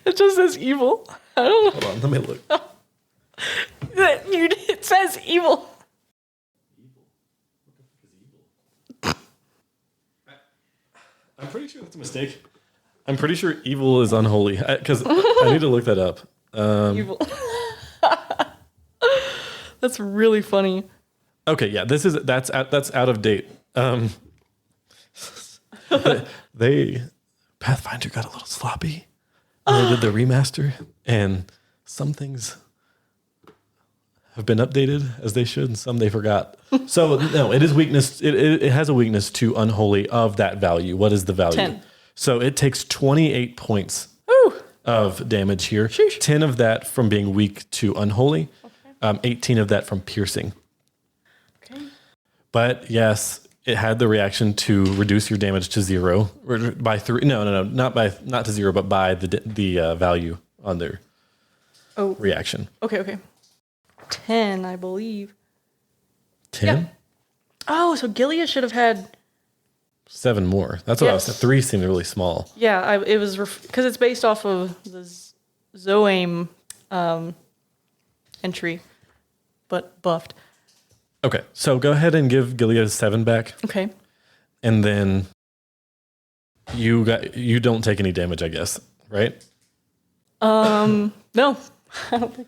S2: It just says evil. I don't know.
S1: Hold on, let me look.
S2: It says evil.
S1: I'm pretty sure that's a mistake. I'm pretty sure evil is unholy, because I need to look that up.
S2: Evil. That's really funny.
S1: Okay, yeah, that's out of date. They Pathfinder got a little sloppy. When they did the remaster, and some things have been updated as they should, and some they forgot. So no, it is weakness. It has a weakness to unholy of that value. What is the value?
S2: 10.
S1: So it takes 28 points
S2: Ooh.
S1: of damage here.
S2: Sheesh.
S1: 10 of that from being weak to unholy.
S2: Okay.
S1: 18 of that from piercing.
S2: Okay.
S1: But yes, it had the reaction to reduce your damage to 0 or by 3. No, not to 0, but by the value on their reaction.
S2: Okay. 10, I believe.
S1: 10?
S2: Yeah. Oh, so Gillia should have had
S1: 7 more. That's what I was saying. 3 seemed really small.
S2: Yeah, it was because it's based off of the Zoame entry, but buffed.
S1: Okay, so go ahead and give Gillia 7 back.
S2: Okay.
S1: And then you don't take any damage, I guess, right?
S2: No.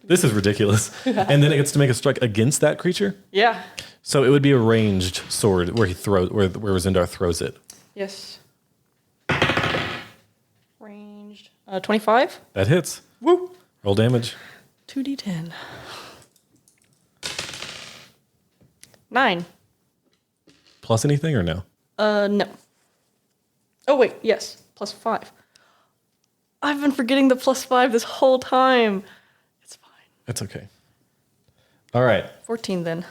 S1: This is ridiculous. And then it gets to make a strike against that creature.
S2: Yeah.
S1: So it would be a ranged sword where where Rzundar throws it.
S2: Yes. Ranged. 25.
S1: That hits.
S2: Woo.
S1: Roll damage.
S2: 2d10. 9.
S1: Plus anything or no?
S2: No. Oh, wait. Yes. Plus 5. I've been forgetting the plus 5 this whole time. It's fine.
S1: It's okay. All right.
S2: 14 then.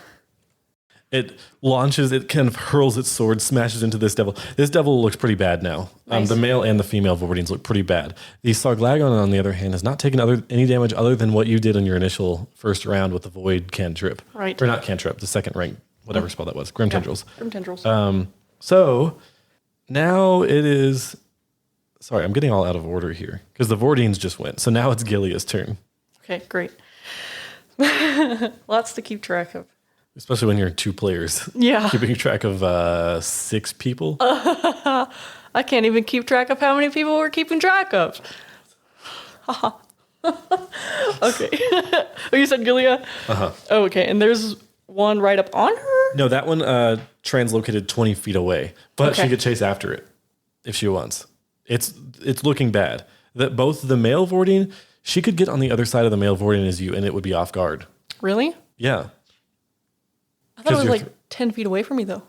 S1: It launches, it kind of hurls its sword, smashes into this devil. This devil looks pretty bad now.
S2: Nice.
S1: The male and the female Vortines look pretty bad. The Sarglagon, on the other hand, has not taken any damage other than what you did in your initial first round with the Void cantrip.
S2: Right.
S1: Or not cantrip, the second rank, whatever spell that was. Grim Tendrils.
S2: Grim Tendrils.
S1: So now it is... Sorry, I'm getting all out of order here because the Vortines just went. So now it's Gillia's turn.
S2: Okay, great. Lots to keep track of.
S1: Especially when you're 2 players.
S2: Yeah.
S1: Keeping track of 6 people.
S2: I can't even keep track of how many people we're keeping track of. Okay. Oh, you said Gillia?
S1: Uh-huh.
S2: Oh, okay. And there's one right up on her?
S1: No, that one translocated 20 feet away, but
S2: Okay.
S1: she could chase after it if she wants. It's looking bad. That both the male Vortine, she could get on the other side of the male Vortine as you, and it would be off guard.
S2: Really?
S1: Yeah.
S2: I thought it was
S1: 'Cause
S2: like 10 feet away from me, though.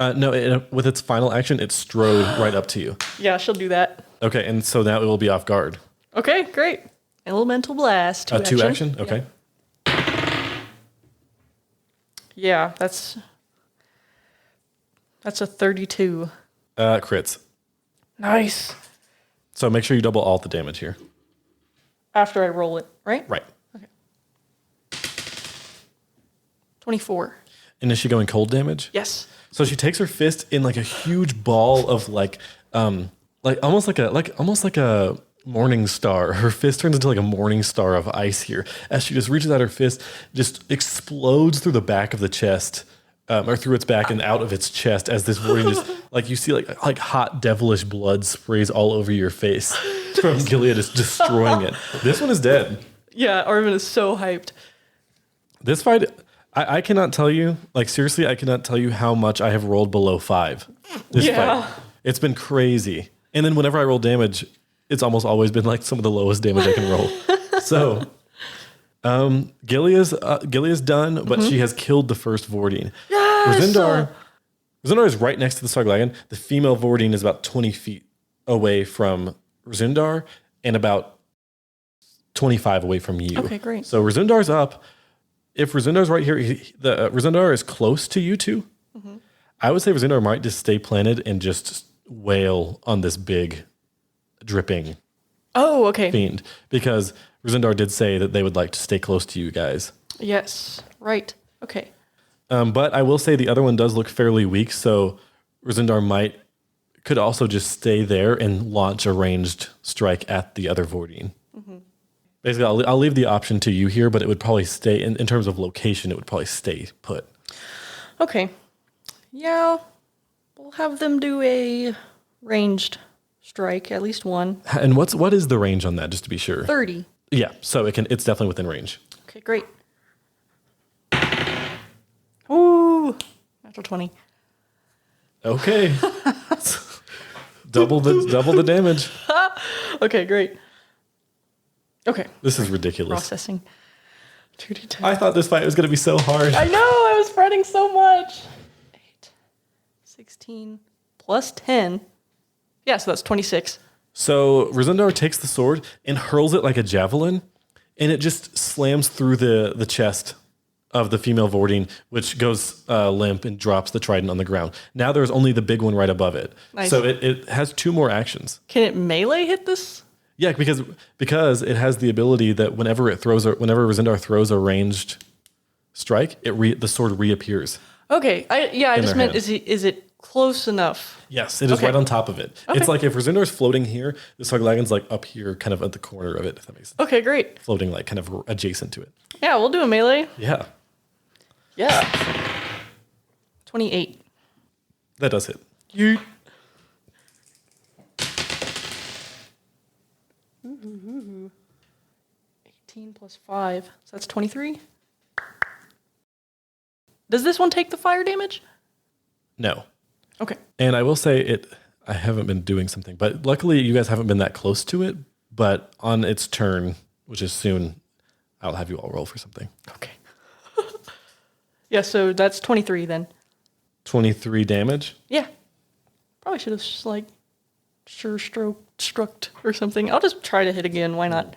S1: No, with its final action, it strode right up to you.
S2: Yeah, she'll do that.
S1: Okay, and so now it will be off guard.
S2: Okay, great. Elemental Blast.
S1: 2 action? Okay.
S2: Yeah, that's a 32.
S1: Crits.
S2: Nice.
S1: So make sure you double all the damage here.
S2: After I roll it, right?
S1: Right.
S2: 24.
S1: And is she going cold damage?
S2: Yes.
S1: So she takes her fist in like a huge ball of like almost like a morning star. Her fist turns into like a morning star of ice here. As she just reaches out her fist, just explodes through the back of the chest, or through its back and out of its chest. As this Vortine just like you see like hot devilish blood sprays all over your face from Gillia just destroying it. This one is dead.
S2: Yeah, Aribhin is so hyped.
S1: This fight. I cannot tell you, like seriously, I cannot tell you how much I have rolled below 5 this fight. It's been crazy. And then whenever I roll damage, it's almost always been like some of the lowest damage I can roll. So, Gillia's done, but she has killed the first Vortine.
S2: Yes!
S1: Rzundar is right next to the Sarglagon. The female Vortine is about 20 feet away from Rzundar and about 25 away from you.
S2: Okay, great.
S1: So Rzundar's up. If Rzundar's right here, Rzundar is close to you two. Mm-hmm. I would say Rzundar might just stay planted and just wail on this big, dripping fiend. Because Rzundar did say that they would like to stay close to you guys.
S2: Yes, right. Okay.
S1: But I will say the other one does look fairly weak, so Rzundar could also just stay there and launch a ranged strike at the other Vortine. Mm-hmm. Basically, I'll leave the option to you here, but it would probably stay, in terms of location, it would probably stay put.
S2: Okay. Yeah, we'll have them do a ranged strike, at least one.
S1: And what is the range on that, just to be sure?
S2: 30.
S1: Yeah, so it's definitely within range.
S2: Okay, great. Ooh. Ooh, natural 20.
S1: Okay. double the damage.
S2: Okay, great. Okay.
S1: This is ridiculous.
S2: Processing. 2d10.
S1: I thought this fight was going to be so hard.
S2: I know, I was fretting so much. 8, 16, plus 10. Yeah, so that's 26.
S1: So Rzundar takes the sword and hurls it like a javelin, and it just slams through the chest of the female Vordine, which goes limp and drops the trident on the ground. Now there's only the big one right above it.
S2: Nice.
S1: So it has 2 more actions.
S2: Can it melee hit this?
S1: Yeah, because it has the ability that whenever Rzundar throws a ranged strike, the sword reappears.
S2: Okay, I just meant,
S1: hand.
S2: is it close enough?
S1: Yes, it is right on top of it.
S2: Okay.
S1: It's like if Rzundar's floating here, the Soglagan's like up here, kind of at the corner of it, if that makes sense.
S2: Okay, great.
S1: Floating like kind of adjacent to it.
S2: Yeah, we'll do a melee.
S1: Yeah,
S2: Yeah. 28.
S1: that does hit.
S2: Yeet. 18 plus 5. So that's 23. Does this one take the fire damage?
S1: No.
S2: Okay.
S1: And I will say I haven't been doing something, but luckily you guys haven't been that close to it. But on its turn, which is soon, I'll have you all roll for something.
S2: Okay. Yeah, so that's 23 then.
S1: 23 damage.
S2: Yeah. Probably should have struck or something. I'll just try to hit again. Why not?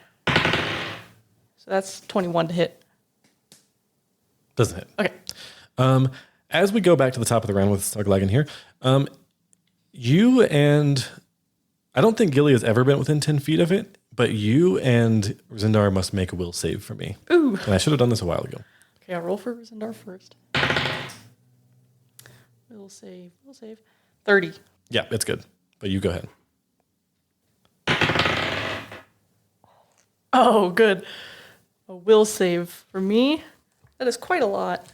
S2: So that's 21 to hit.
S1: Doesn't hit.
S2: Okay.
S1: As we go back to the top of the round with Stoglagan here, you and I don't think Gillia has ever been within 10 feet of it, but you and Rzundar must make a will save for me.
S2: Ooh.
S1: And I should have done this a while ago.
S2: Okay, I'll roll for Rzundar first. Will save. 30.
S1: Yeah, it's good. But you go ahead.
S2: Oh, good. A will save for me. That is quite a lot.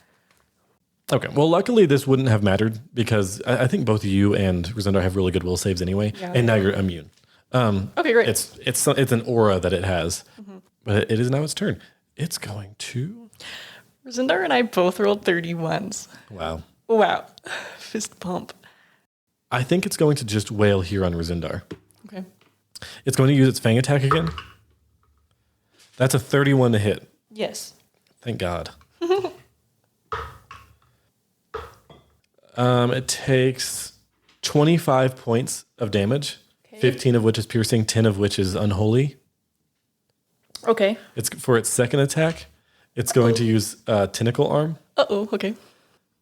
S1: Okay. Well, luckily this wouldn't have mattered because I think both you and Rzundar have really good will saves anyway,
S2: Yeah,
S1: and now you're immune.
S2: Okay, great.
S1: It's an aura that it has, but it is now its turn. It's going to.
S2: Rzundar and I both rolled 31s.
S1: Wow.
S2: Wow. Fist pump.
S1: I think it's going to just wail here on Rzundar.
S2: Okay.
S1: It's going to use its fang attack again. That's a 31 to hit.
S2: Yes.
S1: Thank God. It takes 25 points of damage,
S2: Okay.
S1: 15 of which is piercing, 10 of which is unholy.
S2: Okay.
S1: It's for its second attack. It's going to use tentacle arm
S2: Uh-oh, okay.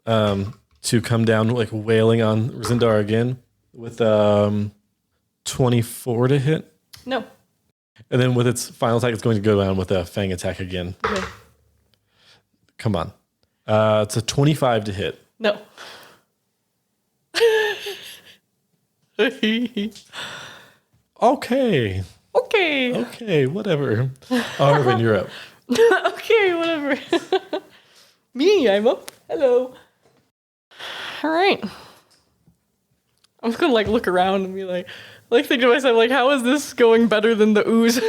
S1: to come down like wailing on Rzundar again with 24 to hit.
S2: No.
S1: And then with its final attack, it's going to go down with a fang attack again.
S2: Okay.
S1: Come on. It's a 25 to hit.
S2: No.
S1: Okay.
S2: Okay.
S1: Whatever. Aribhin, you're up.
S2: Okay, whatever. Me, I'm up. Hello. All right. I'm just gonna look around and be think to myself, how is this going better than the ooze?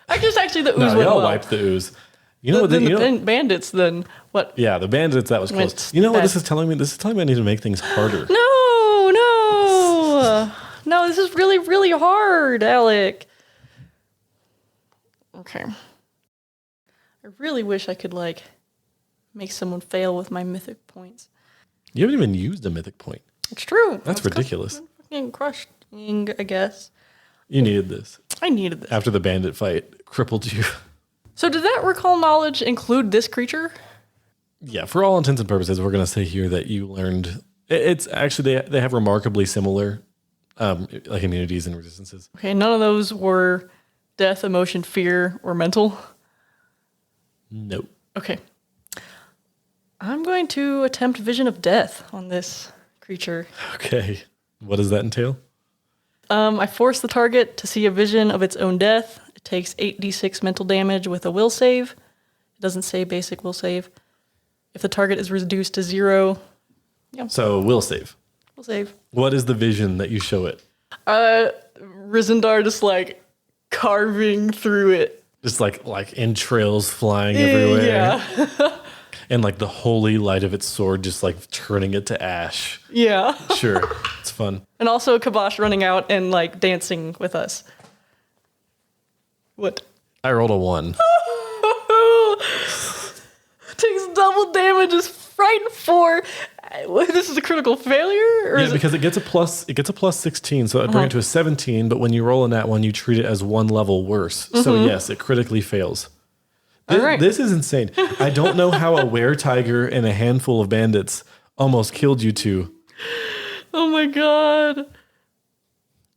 S2: Actually, the ooze
S1: No,
S2: went
S1: y'all
S2: well.
S1: wiped the ooze. You know what?
S2: Bandits, then what?
S1: Yeah, the bandits, that was
S2: Went
S1: close. You know what
S2: bad.
S1: this is telling me? This is telling me I need to make things harder.
S2: No, this is really, really hard, Alec. Okay. I really wish I could make someone fail with my mythic points.
S1: You haven't even used a mythic point.
S2: It's true.
S1: That's ridiculous.
S2: Fucking crushing, I guess.
S1: You needed this.
S2: I needed this.
S1: After the bandit fight crippled you.
S2: So did that recall knowledge include this creature?
S1: Yeah, for all intents and purposes, we're going to say here that you learned. It's actually, they have remarkably similar immunities and resistances.
S2: Okay, none of those were death, emotion, fear, or mental.
S1: Nope.
S2: Okay. I'm going to attempt Vision of Death on this creature.
S1: Okay. What does that entail?
S2: I force the target to see a vision of its own death. It takes 8d6 mental damage with a will save. It doesn't say basic will save. If the target is reduced to 0,
S1: So will save.
S2: will save.
S1: What is the vision that you show it?
S2: Rzundar just carving through it.
S1: Just like entrails flying everywhere.
S2: Yeah.
S1: and like the holy light of its sword just like turning it to ash.
S2: Yeah.
S1: Sure, it's fun.
S2: And also Khabash running out and like dancing with us. What?
S1: I rolled a 1.
S2: Takes double damage, is frightened 4. This is a critical failure? Or
S1: Yeah, because it gets a plus 16, so I'd bring it to a 17, but when you roll in that one, you treat it as 1 level worse. So yes, it critically fails.
S2: All right.
S1: This is insane. I don't know how a were-tiger and a handful of bandits almost killed you two.
S2: Oh my god.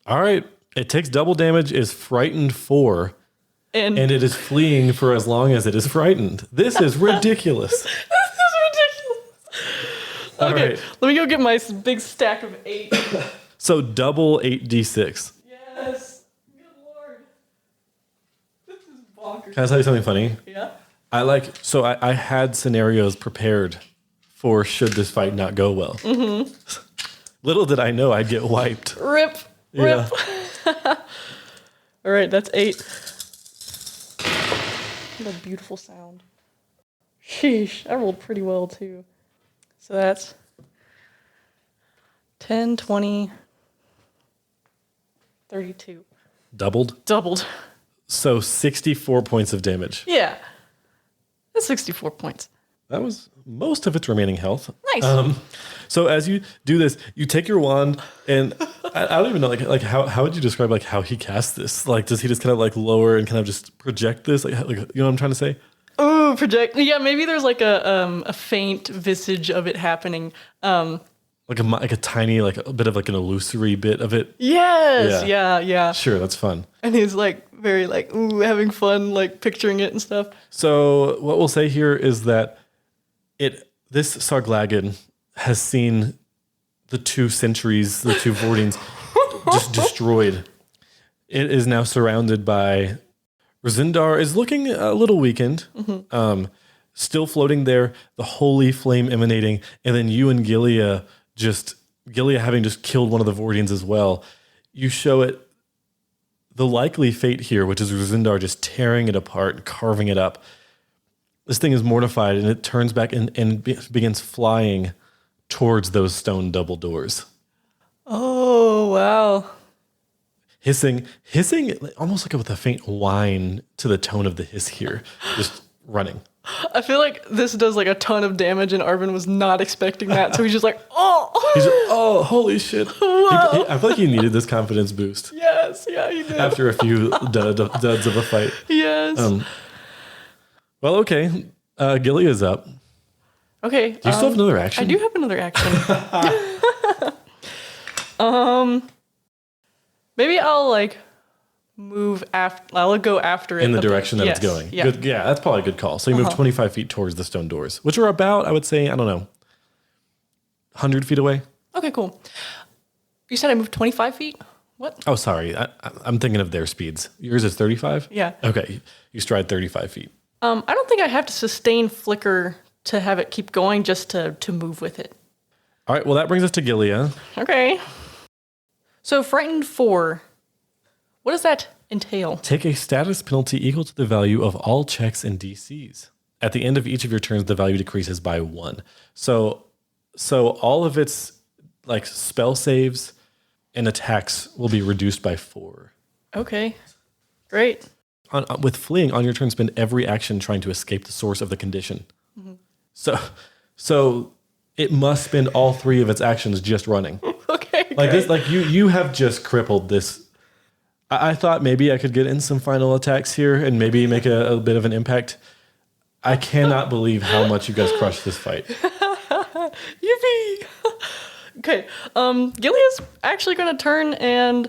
S1: All right. It takes double damage, is frightened 4, and it is fleeing for as long as it is frightened. This is ridiculous.
S2: This is ridiculous. Okay,
S1: right.
S2: let me go get my big stack of 8.
S1: So double 8d6.
S2: Yes. Good lord. This is bonkers.
S1: Can I tell you something funny?
S2: Yeah?
S1: I had scenarios prepared for should this fight not go well. Little did I know I'd get wiped.
S2: Rip.
S1: Yeah.
S2: All right, that's 8. What a beautiful sound. Sheesh, I rolled pretty well too. So that's 10, 20, 32.
S1: Doubled. So 64 points of damage.
S2: Yeah. That's 64 points.
S1: That was most of its remaining health.
S2: Nice.
S1: So as you do this, you take your wand, and I don't even know like how would you describe like how he casts this? Like, does he just kind of like lower and kind of just project this? Like you know what I'm trying to say?
S2: Oh, project. Yeah, maybe there's like a faint visage of it happening.
S1: Like a tiny like a bit of like an illusory bit of it.
S2: Yes. Yeah.
S1: Sure, that's fun.
S2: And he's like very like ooh, having fun, like picturing it and stuff.
S1: So what we'll say here is that this Sarglagan has seen the 2 centuries, the 2 Vortings just destroyed. It is now surrounded by Rzundar is looking a little weakened, still floating there, the holy flame emanating, and then you and Gillia having just killed one of the Vortians as well. You show it the likely fate here, which is Rzundar just tearing it apart, carving it up. This thing is mortified, and it turns back and begins flying towards those stone double doors.
S2: Oh, wow.
S1: Hissing, almost like with a faint whine to the tone of the hiss here, just running.
S2: I feel like this does like a ton of damage, and Aribhin was not expecting that, so he's just like, oh.
S1: He's like, oh, holy shit. I feel like he needed this confidence boost.
S2: Yes, yeah, he did.
S1: After a few duds of a fight.
S2: Yes.
S1: Well, okay. Gillia's up.
S2: Okay.
S1: Do you still have another action?
S2: I do have another action. Maybe I'll like move after. I'll go after it
S1: in the direction that it's going.
S2: Yeah.
S1: Good, yeah, that's probably a good call. So you move 25 feet towards the stone doors, which are about, I would say, I don't know, 100 feet away.
S2: Okay, cool. You said I moved 25 feet? What?
S1: Oh, sorry. I'm thinking of their speeds. Yours is 35?
S2: Yeah.
S1: Okay. You stride 35 feet.
S2: I don't think I have to sustain flicker to have it keep going, just to move with it.
S1: All right. Well, that brings us to Gillia.
S2: Okay. So frightened 4. What does that entail?
S1: Take a status penalty equal to the value of all checks and DCs. At the end of each of your turns, the value decreases by 1. So all of its like spell saves and attacks will be reduced by 4.
S2: Okay. Great.
S1: With fleeing, on your turn, spend every action trying to escape the source of the condition. So it must spend all 3 of its actions just running.
S2: Okay.
S1: Like this, like you have just crippled this. I thought maybe I could get in some final attacks here and maybe make a bit of an impact. I cannot believe how much you guys crushed this fight.
S2: Yippee! Okay. Gillia's actually going to turn and,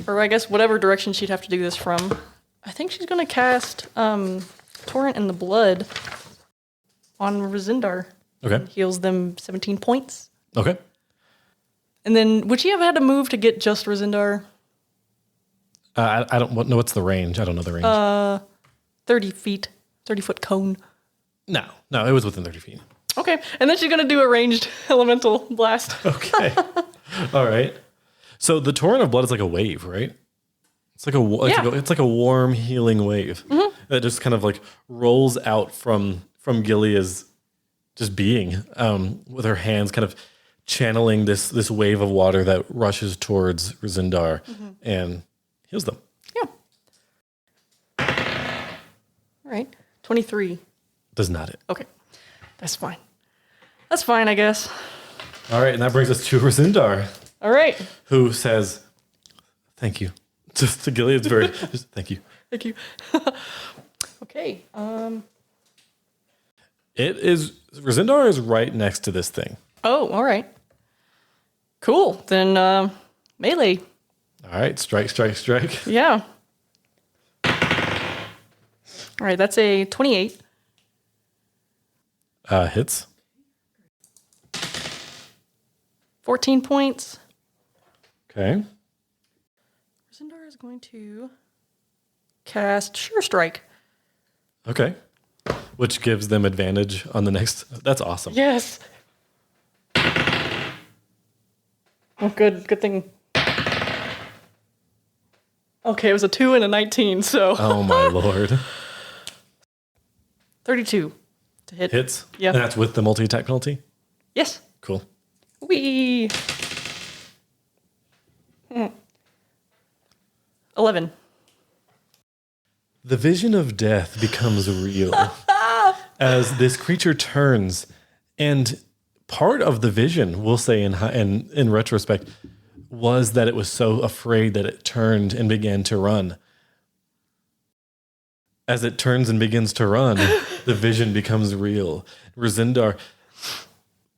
S2: or I guess whatever direction she'd have to do this from. I think she's going to cast Torrent in the Blood on Rzundar.
S1: Okay.
S2: Heals them 17 points.
S1: Okay.
S2: And then, would she have had to move to get just Rzundar?
S1: I don't know what's the range. I don't know the range.
S2: 30 feet. 30-foot cone.
S1: No, it was within 30 feet.
S2: Okay. And then she's going to do a ranged elemental blast.
S1: Okay. All right. So the torrent of blood is like a wave, right? It's like it's like a warm healing wave that just kind of like rolls out from from Gillia's just being, with her hands kind of channeling this wave of water that rushes towards Rzundar and heals them.
S2: Yeah. All right. 23.
S1: Does not hit.
S2: Okay. That's fine. That's fine, I guess.
S1: All right, and that brings us to Rzundar.
S2: All right.
S1: Who says, thank you. To Gillia, it's very, just, thank you.
S2: Thank you. Okay.
S1: Rzundar is right next to this thing.
S2: Oh, all right. Cool. Then melee.
S1: All right, strike.
S2: Yeah. All right, that's a 28.
S1: Hits.
S2: 14 points.
S1: Okay.
S2: Rzundar is going to cast Sure Strike.
S1: Okay. Which gives them advantage on the next. That's awesome.
S2: Yes. Oh, good thing. Okay, it was a 2 and a 19, so.
S1: Oh my lord.
S2: 32 to hit.
S1: Hits?
S2: Yeah.
S1: And that's with the multi-attack penalty?
S2: Yes.
S1: Cool.
S2: Wee. 11.
S1: The vision of death becomes real as this creature turns, and part of the vision, we'll say in retrospect, was that it was so afraid that it turned and began to run. As it turns and begins to run, the vision becomes real. Rzundar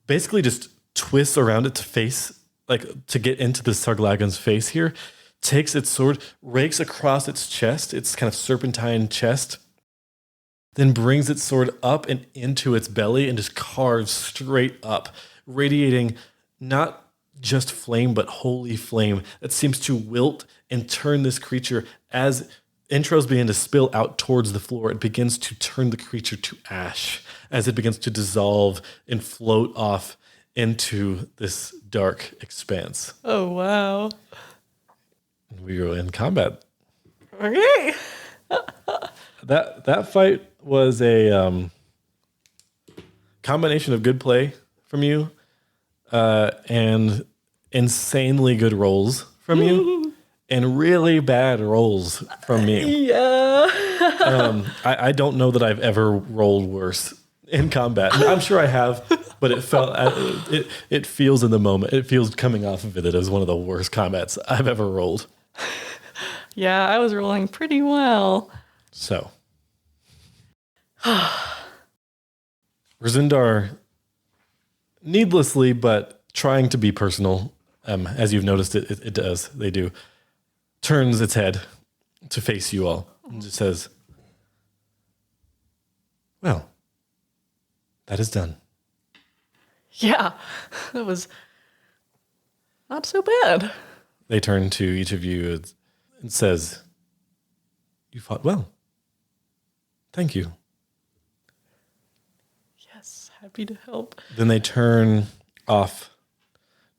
S1: basically just twists around it to face, like to get into the Sarglagon's face here, takes its sword, rakes across its chest, its kind of serpentine chest, then brings its sword up and into its belly and just carves straight up, radiating not just flame, but holy flame that seems to wilt and turn this creature. As intros begin to spill out towards the floor, it begins to turn the creature to ash as it begins to dissolve and float off into this dark expanse.
S2: Oh, wow.
S1: We were in combat.
S2: Okay.
S1: That fight was a combination of good play from you and insanely good rolls from you and really bad rolls from me.
S2: Yeah.
S1: I don't know that I've ever rolled worse in combat. I'm sure I have, but it feels in the moment. It feels coming off of it as one of the worst combats I've ever rolled.
S2: Yeah, I was rolling pretty well.
S1: So, Rzundar, needlessly, but trying to be personal, as you've noticed it does, they do, turns its head to face you all and just says, well, that is done.
S2: Yeah, that was not so bad.
S1: They turn to each of you and says, you fought well. Thank you.
S2: Yes, happy to help.
S1: Then they turn off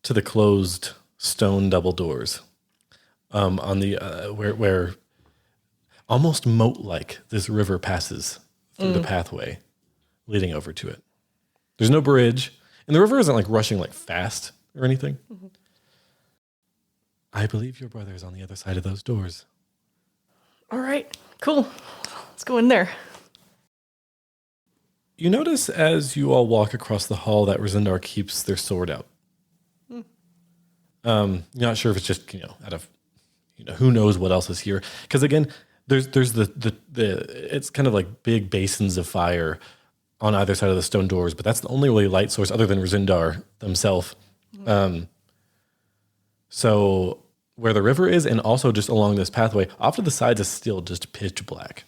S1: to the closed stone double doors on the where almost moat-like this river passes through the pathway leading over to it. There's no bridge, and the river isn't like rushing like fast or anything. Mm-hmm. I believe your brother is on the other side of those doors.
S2: All right, cool. Let's go in there.
S1: You notice as you all walk across the hall that Rzundar keeps their sword out. You're not sure if it's just, out of, who knows what else is here. Because again, there's the it's kind of like big basins of fire on either side of the stone doors, but that's the only really light source other than Rzundar themselves. So where the river is, and also just along this pathway, off to the sides is still just pitch black.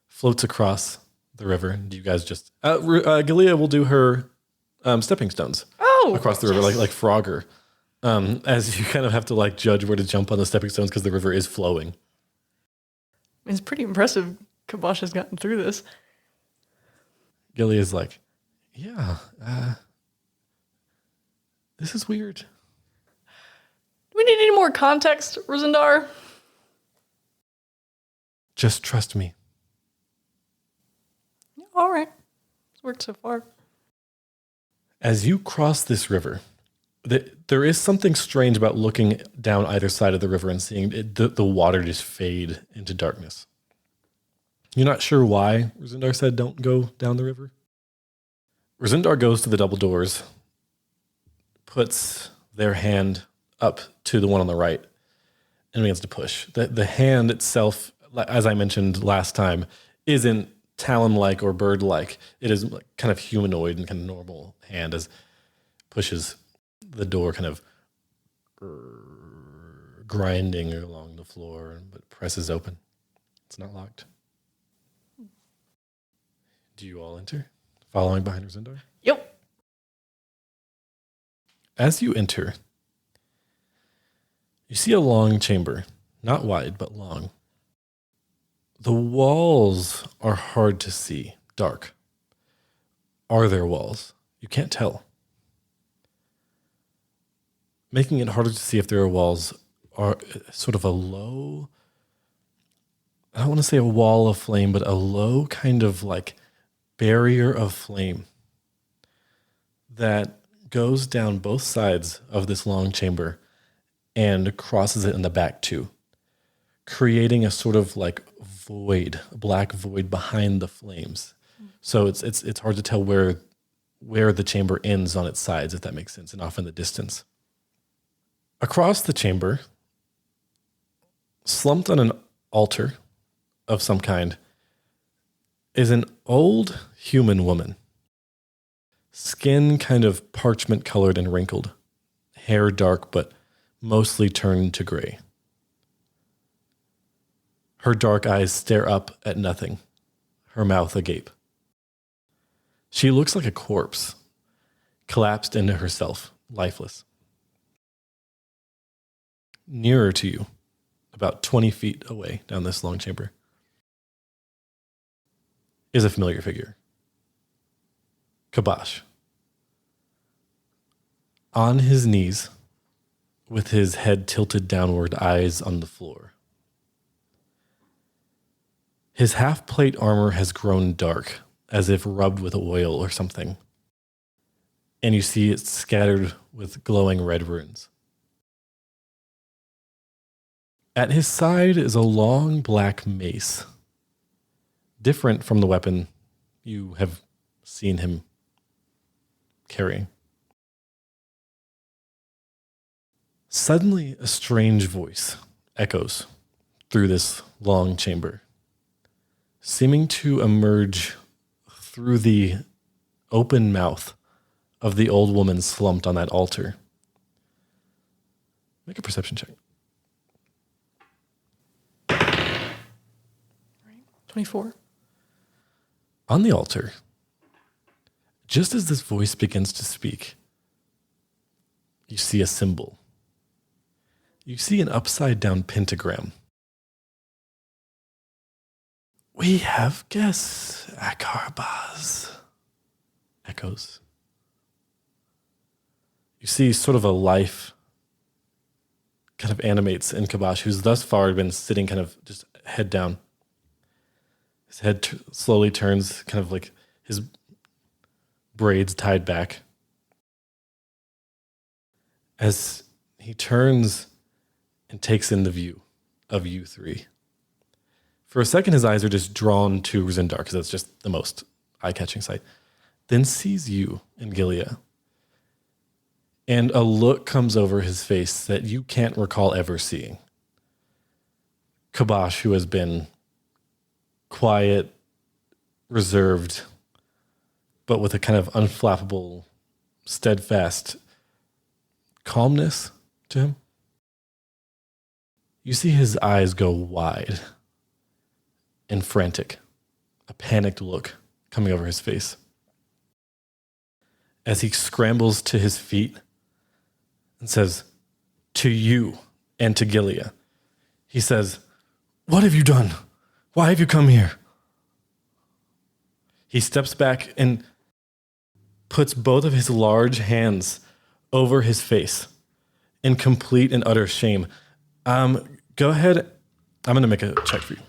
S1: Floats across the river. Do you guys just... Gillia will do her stepping stones across the river, like Frogger. As you kind of have to judge where to jump on the stepping stones because the river is flowing.
S2: It's pretty impressive Khabash has gotten through this.
S1: Gillia's like, yeah, this is weird.
S2: Do we need any more context, Rzundar?
S1: Just trust me.
S2: All right. It's worked so far.
S1: As you cross this river, there is something strange about looking down either side of the river and seeing the water just fade into darkness. You're not sure why Rzundar said don't go down the river. Rzundar goes to the double doors, puts their hand up to the one on the right, and begins to push. The hand itself, as I mentioned last time, isn't talon-like or bird-like. It is kind of humanoid and kind of normal hand as pushes the door, kind of grinding along the floor, but presses open. It's not locked. Do you all enter, following behind Rzundar?
S2: Yep.
S1: As you enter, you see a long chamber, not wide, but long. The walls are hard to see, dark. Are there walls? You can't tell. Making it harder to see if there are walls are sort of a low, I don't want to say a wall of flame, but a low kind of like barrier of flame that goes down both sides of this long chamber and crosses it in the back too, creating a sort of like void, a black void behind the flames. So it's hard to tell where the chamber ends on its sides, if that makes sense, and off in the distance. Across the chamber, slumped on an altar of some kind, is an old human woman. Skin kind of parchment colored and wrinkled. Hair dark, but mostly turned to gray. Her dark eyes stare up at nothing, her mouth agape. She looks like a corpse, collapsed into herself, lifeless. Nearer to you, about 20 feet away down this long chamber, is a familiar figure. Khabash. On his knees, with his head tilted downward, eyes on the floor. His half-plate armor has grown dark, as if rubbed with oil or something. And you see it scattered with glowing red runes. At his side is a long black mace, different from the weapon you have seen him carrying. Suddenly, a strange voice echoes through this long chamber, seeming to emerge through the open mouth of the old woman slumped on that altar. Make a perception check.
S2: 24.
S1: On the altar, just as this voice begins to speak, you see a symbol. You see an upside-down pentagram. We have guests, Akarbaz, echoes. You see sort of a life kind of animates in Khabash, who's thus far been sitting kind of just head down. His head slowly turns, kind of like his braids tied back. As he turns and takes in the view of you three. For a second, his eyes are just drawn to Rzundar, because that's just the most eye-catching sight. Then sees you and Gillia. And a look comes over his face that you can't recall ever seeing. Khabash, who has been quiet, reserved, but with a kind of unflappable, steadfast calmness to him. You see his eyes go wide and frantic, a panicked look coming over his face. As he scrambles to his feet and says, "To you and to Gillia," he says, "What have you done? Why have you come here?" He steps back and puts both of his large hands over his face in complete and utter shame. Go ahead. I'm going to make a check for you.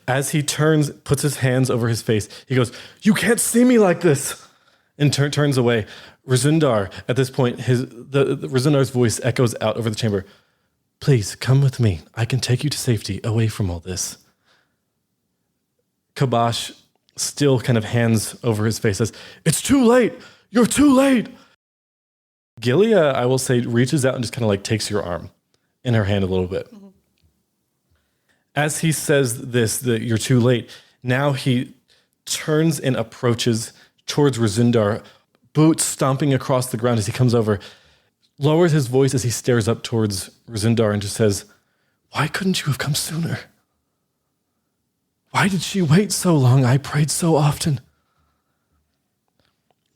S1: As he puts his hands over his face, he goes, "You can't see me like this," and turns away. Rzundar, at this point, Rzundar's voice echoes out over the chamber. "Please, come with me. I can take you to safety, away from all this." Khabash, still kind of hands over his face, says, "It's too late. You're too late." Gillia, I will say, reaches out and just kind of like takes your arm in her hand a little bit. Mm-hmm. As he says this, that you're too late, now he turns and approaches towards Rzundar, boots stomping across the ground as he comes over, lowers his voice as he stares up towards Rzundar and just says, "Why couldn't you have come sooner? Why did she wait so long? I prayed so often."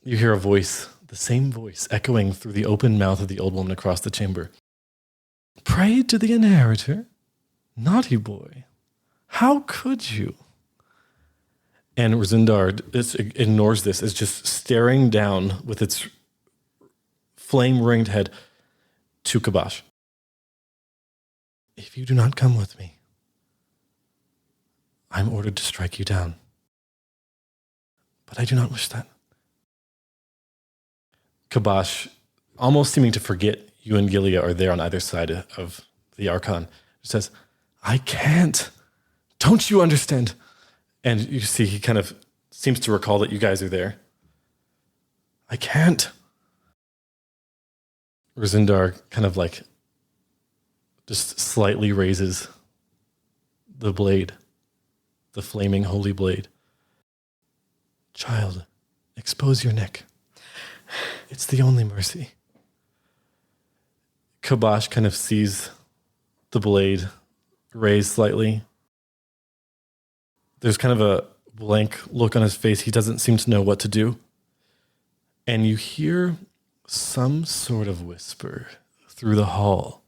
S1: You hear a voice, the same voice, echoing through the open mouth of the old woman across the chamber. "Prayed to the inheritor? Naughty boy. How could you?" And Rzundar ignores this, as just staring down with its flame-ringed head to Khabash. "If you do not come with me, I'm ordered to strike you down. But I do not wish that." Khabash, almost seeming to forget you and Gillia are there on either side of the Archon, says, "I can't. Don't you understand?" And you see he kind of seems to recall that you guys are there. "I can't." Rzundar kind of like just slightly raises the blade, the flaming holy blade. "Child, expose your neck. It's the only mercy." Khabash kind of sees the blade raised slightly. There's kind of a blank look on his face. He doesn't seem to know what to do. And you hear some sort of whisper through the hall,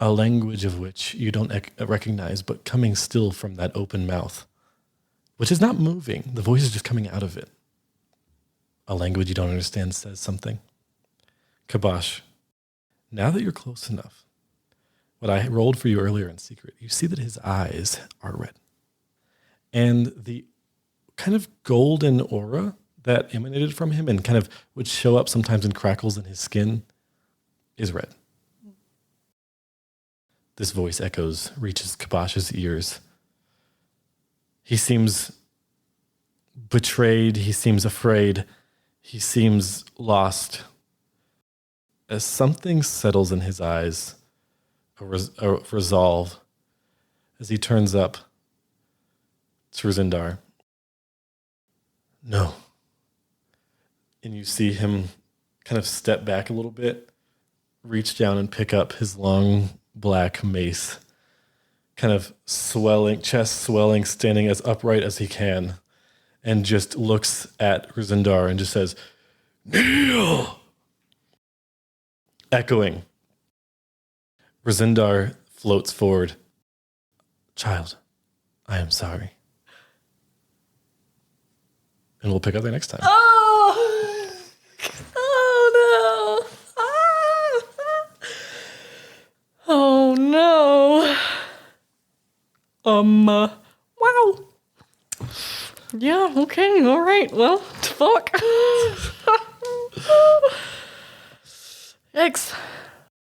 S1: a language of which you don't recognize, but coming still from that open mouth, which is not moving. The voice is just coming out of it. A language you don't understand says something. "Khabash, now that you're close enough, what I rolled for you earlier in secret, you see that his eyes are red. And the kind of golden aura that emanated from him and kind of would show up sometimes in crackles in his skin is red." This voice reaches Khabash's ears. He seems betrayed. He seems afraid. He seems lost. As something settles in his eyes, a resolve, as he turns up to Rzundar. "No." And you see him kind of step back a little bit, reach down and pick up his long black mace, kind of chest swelling, standing as upright as he can, and just looks at Rzundar and just says, "Kneel!" Echoing. Rzundar floats forward. "Child, I am sorry." And we'll pick up there next time.
S2: Oh! Oh, no! Oh, no. Wow. Yeah, okay, all right. Well, fuck. Yikes.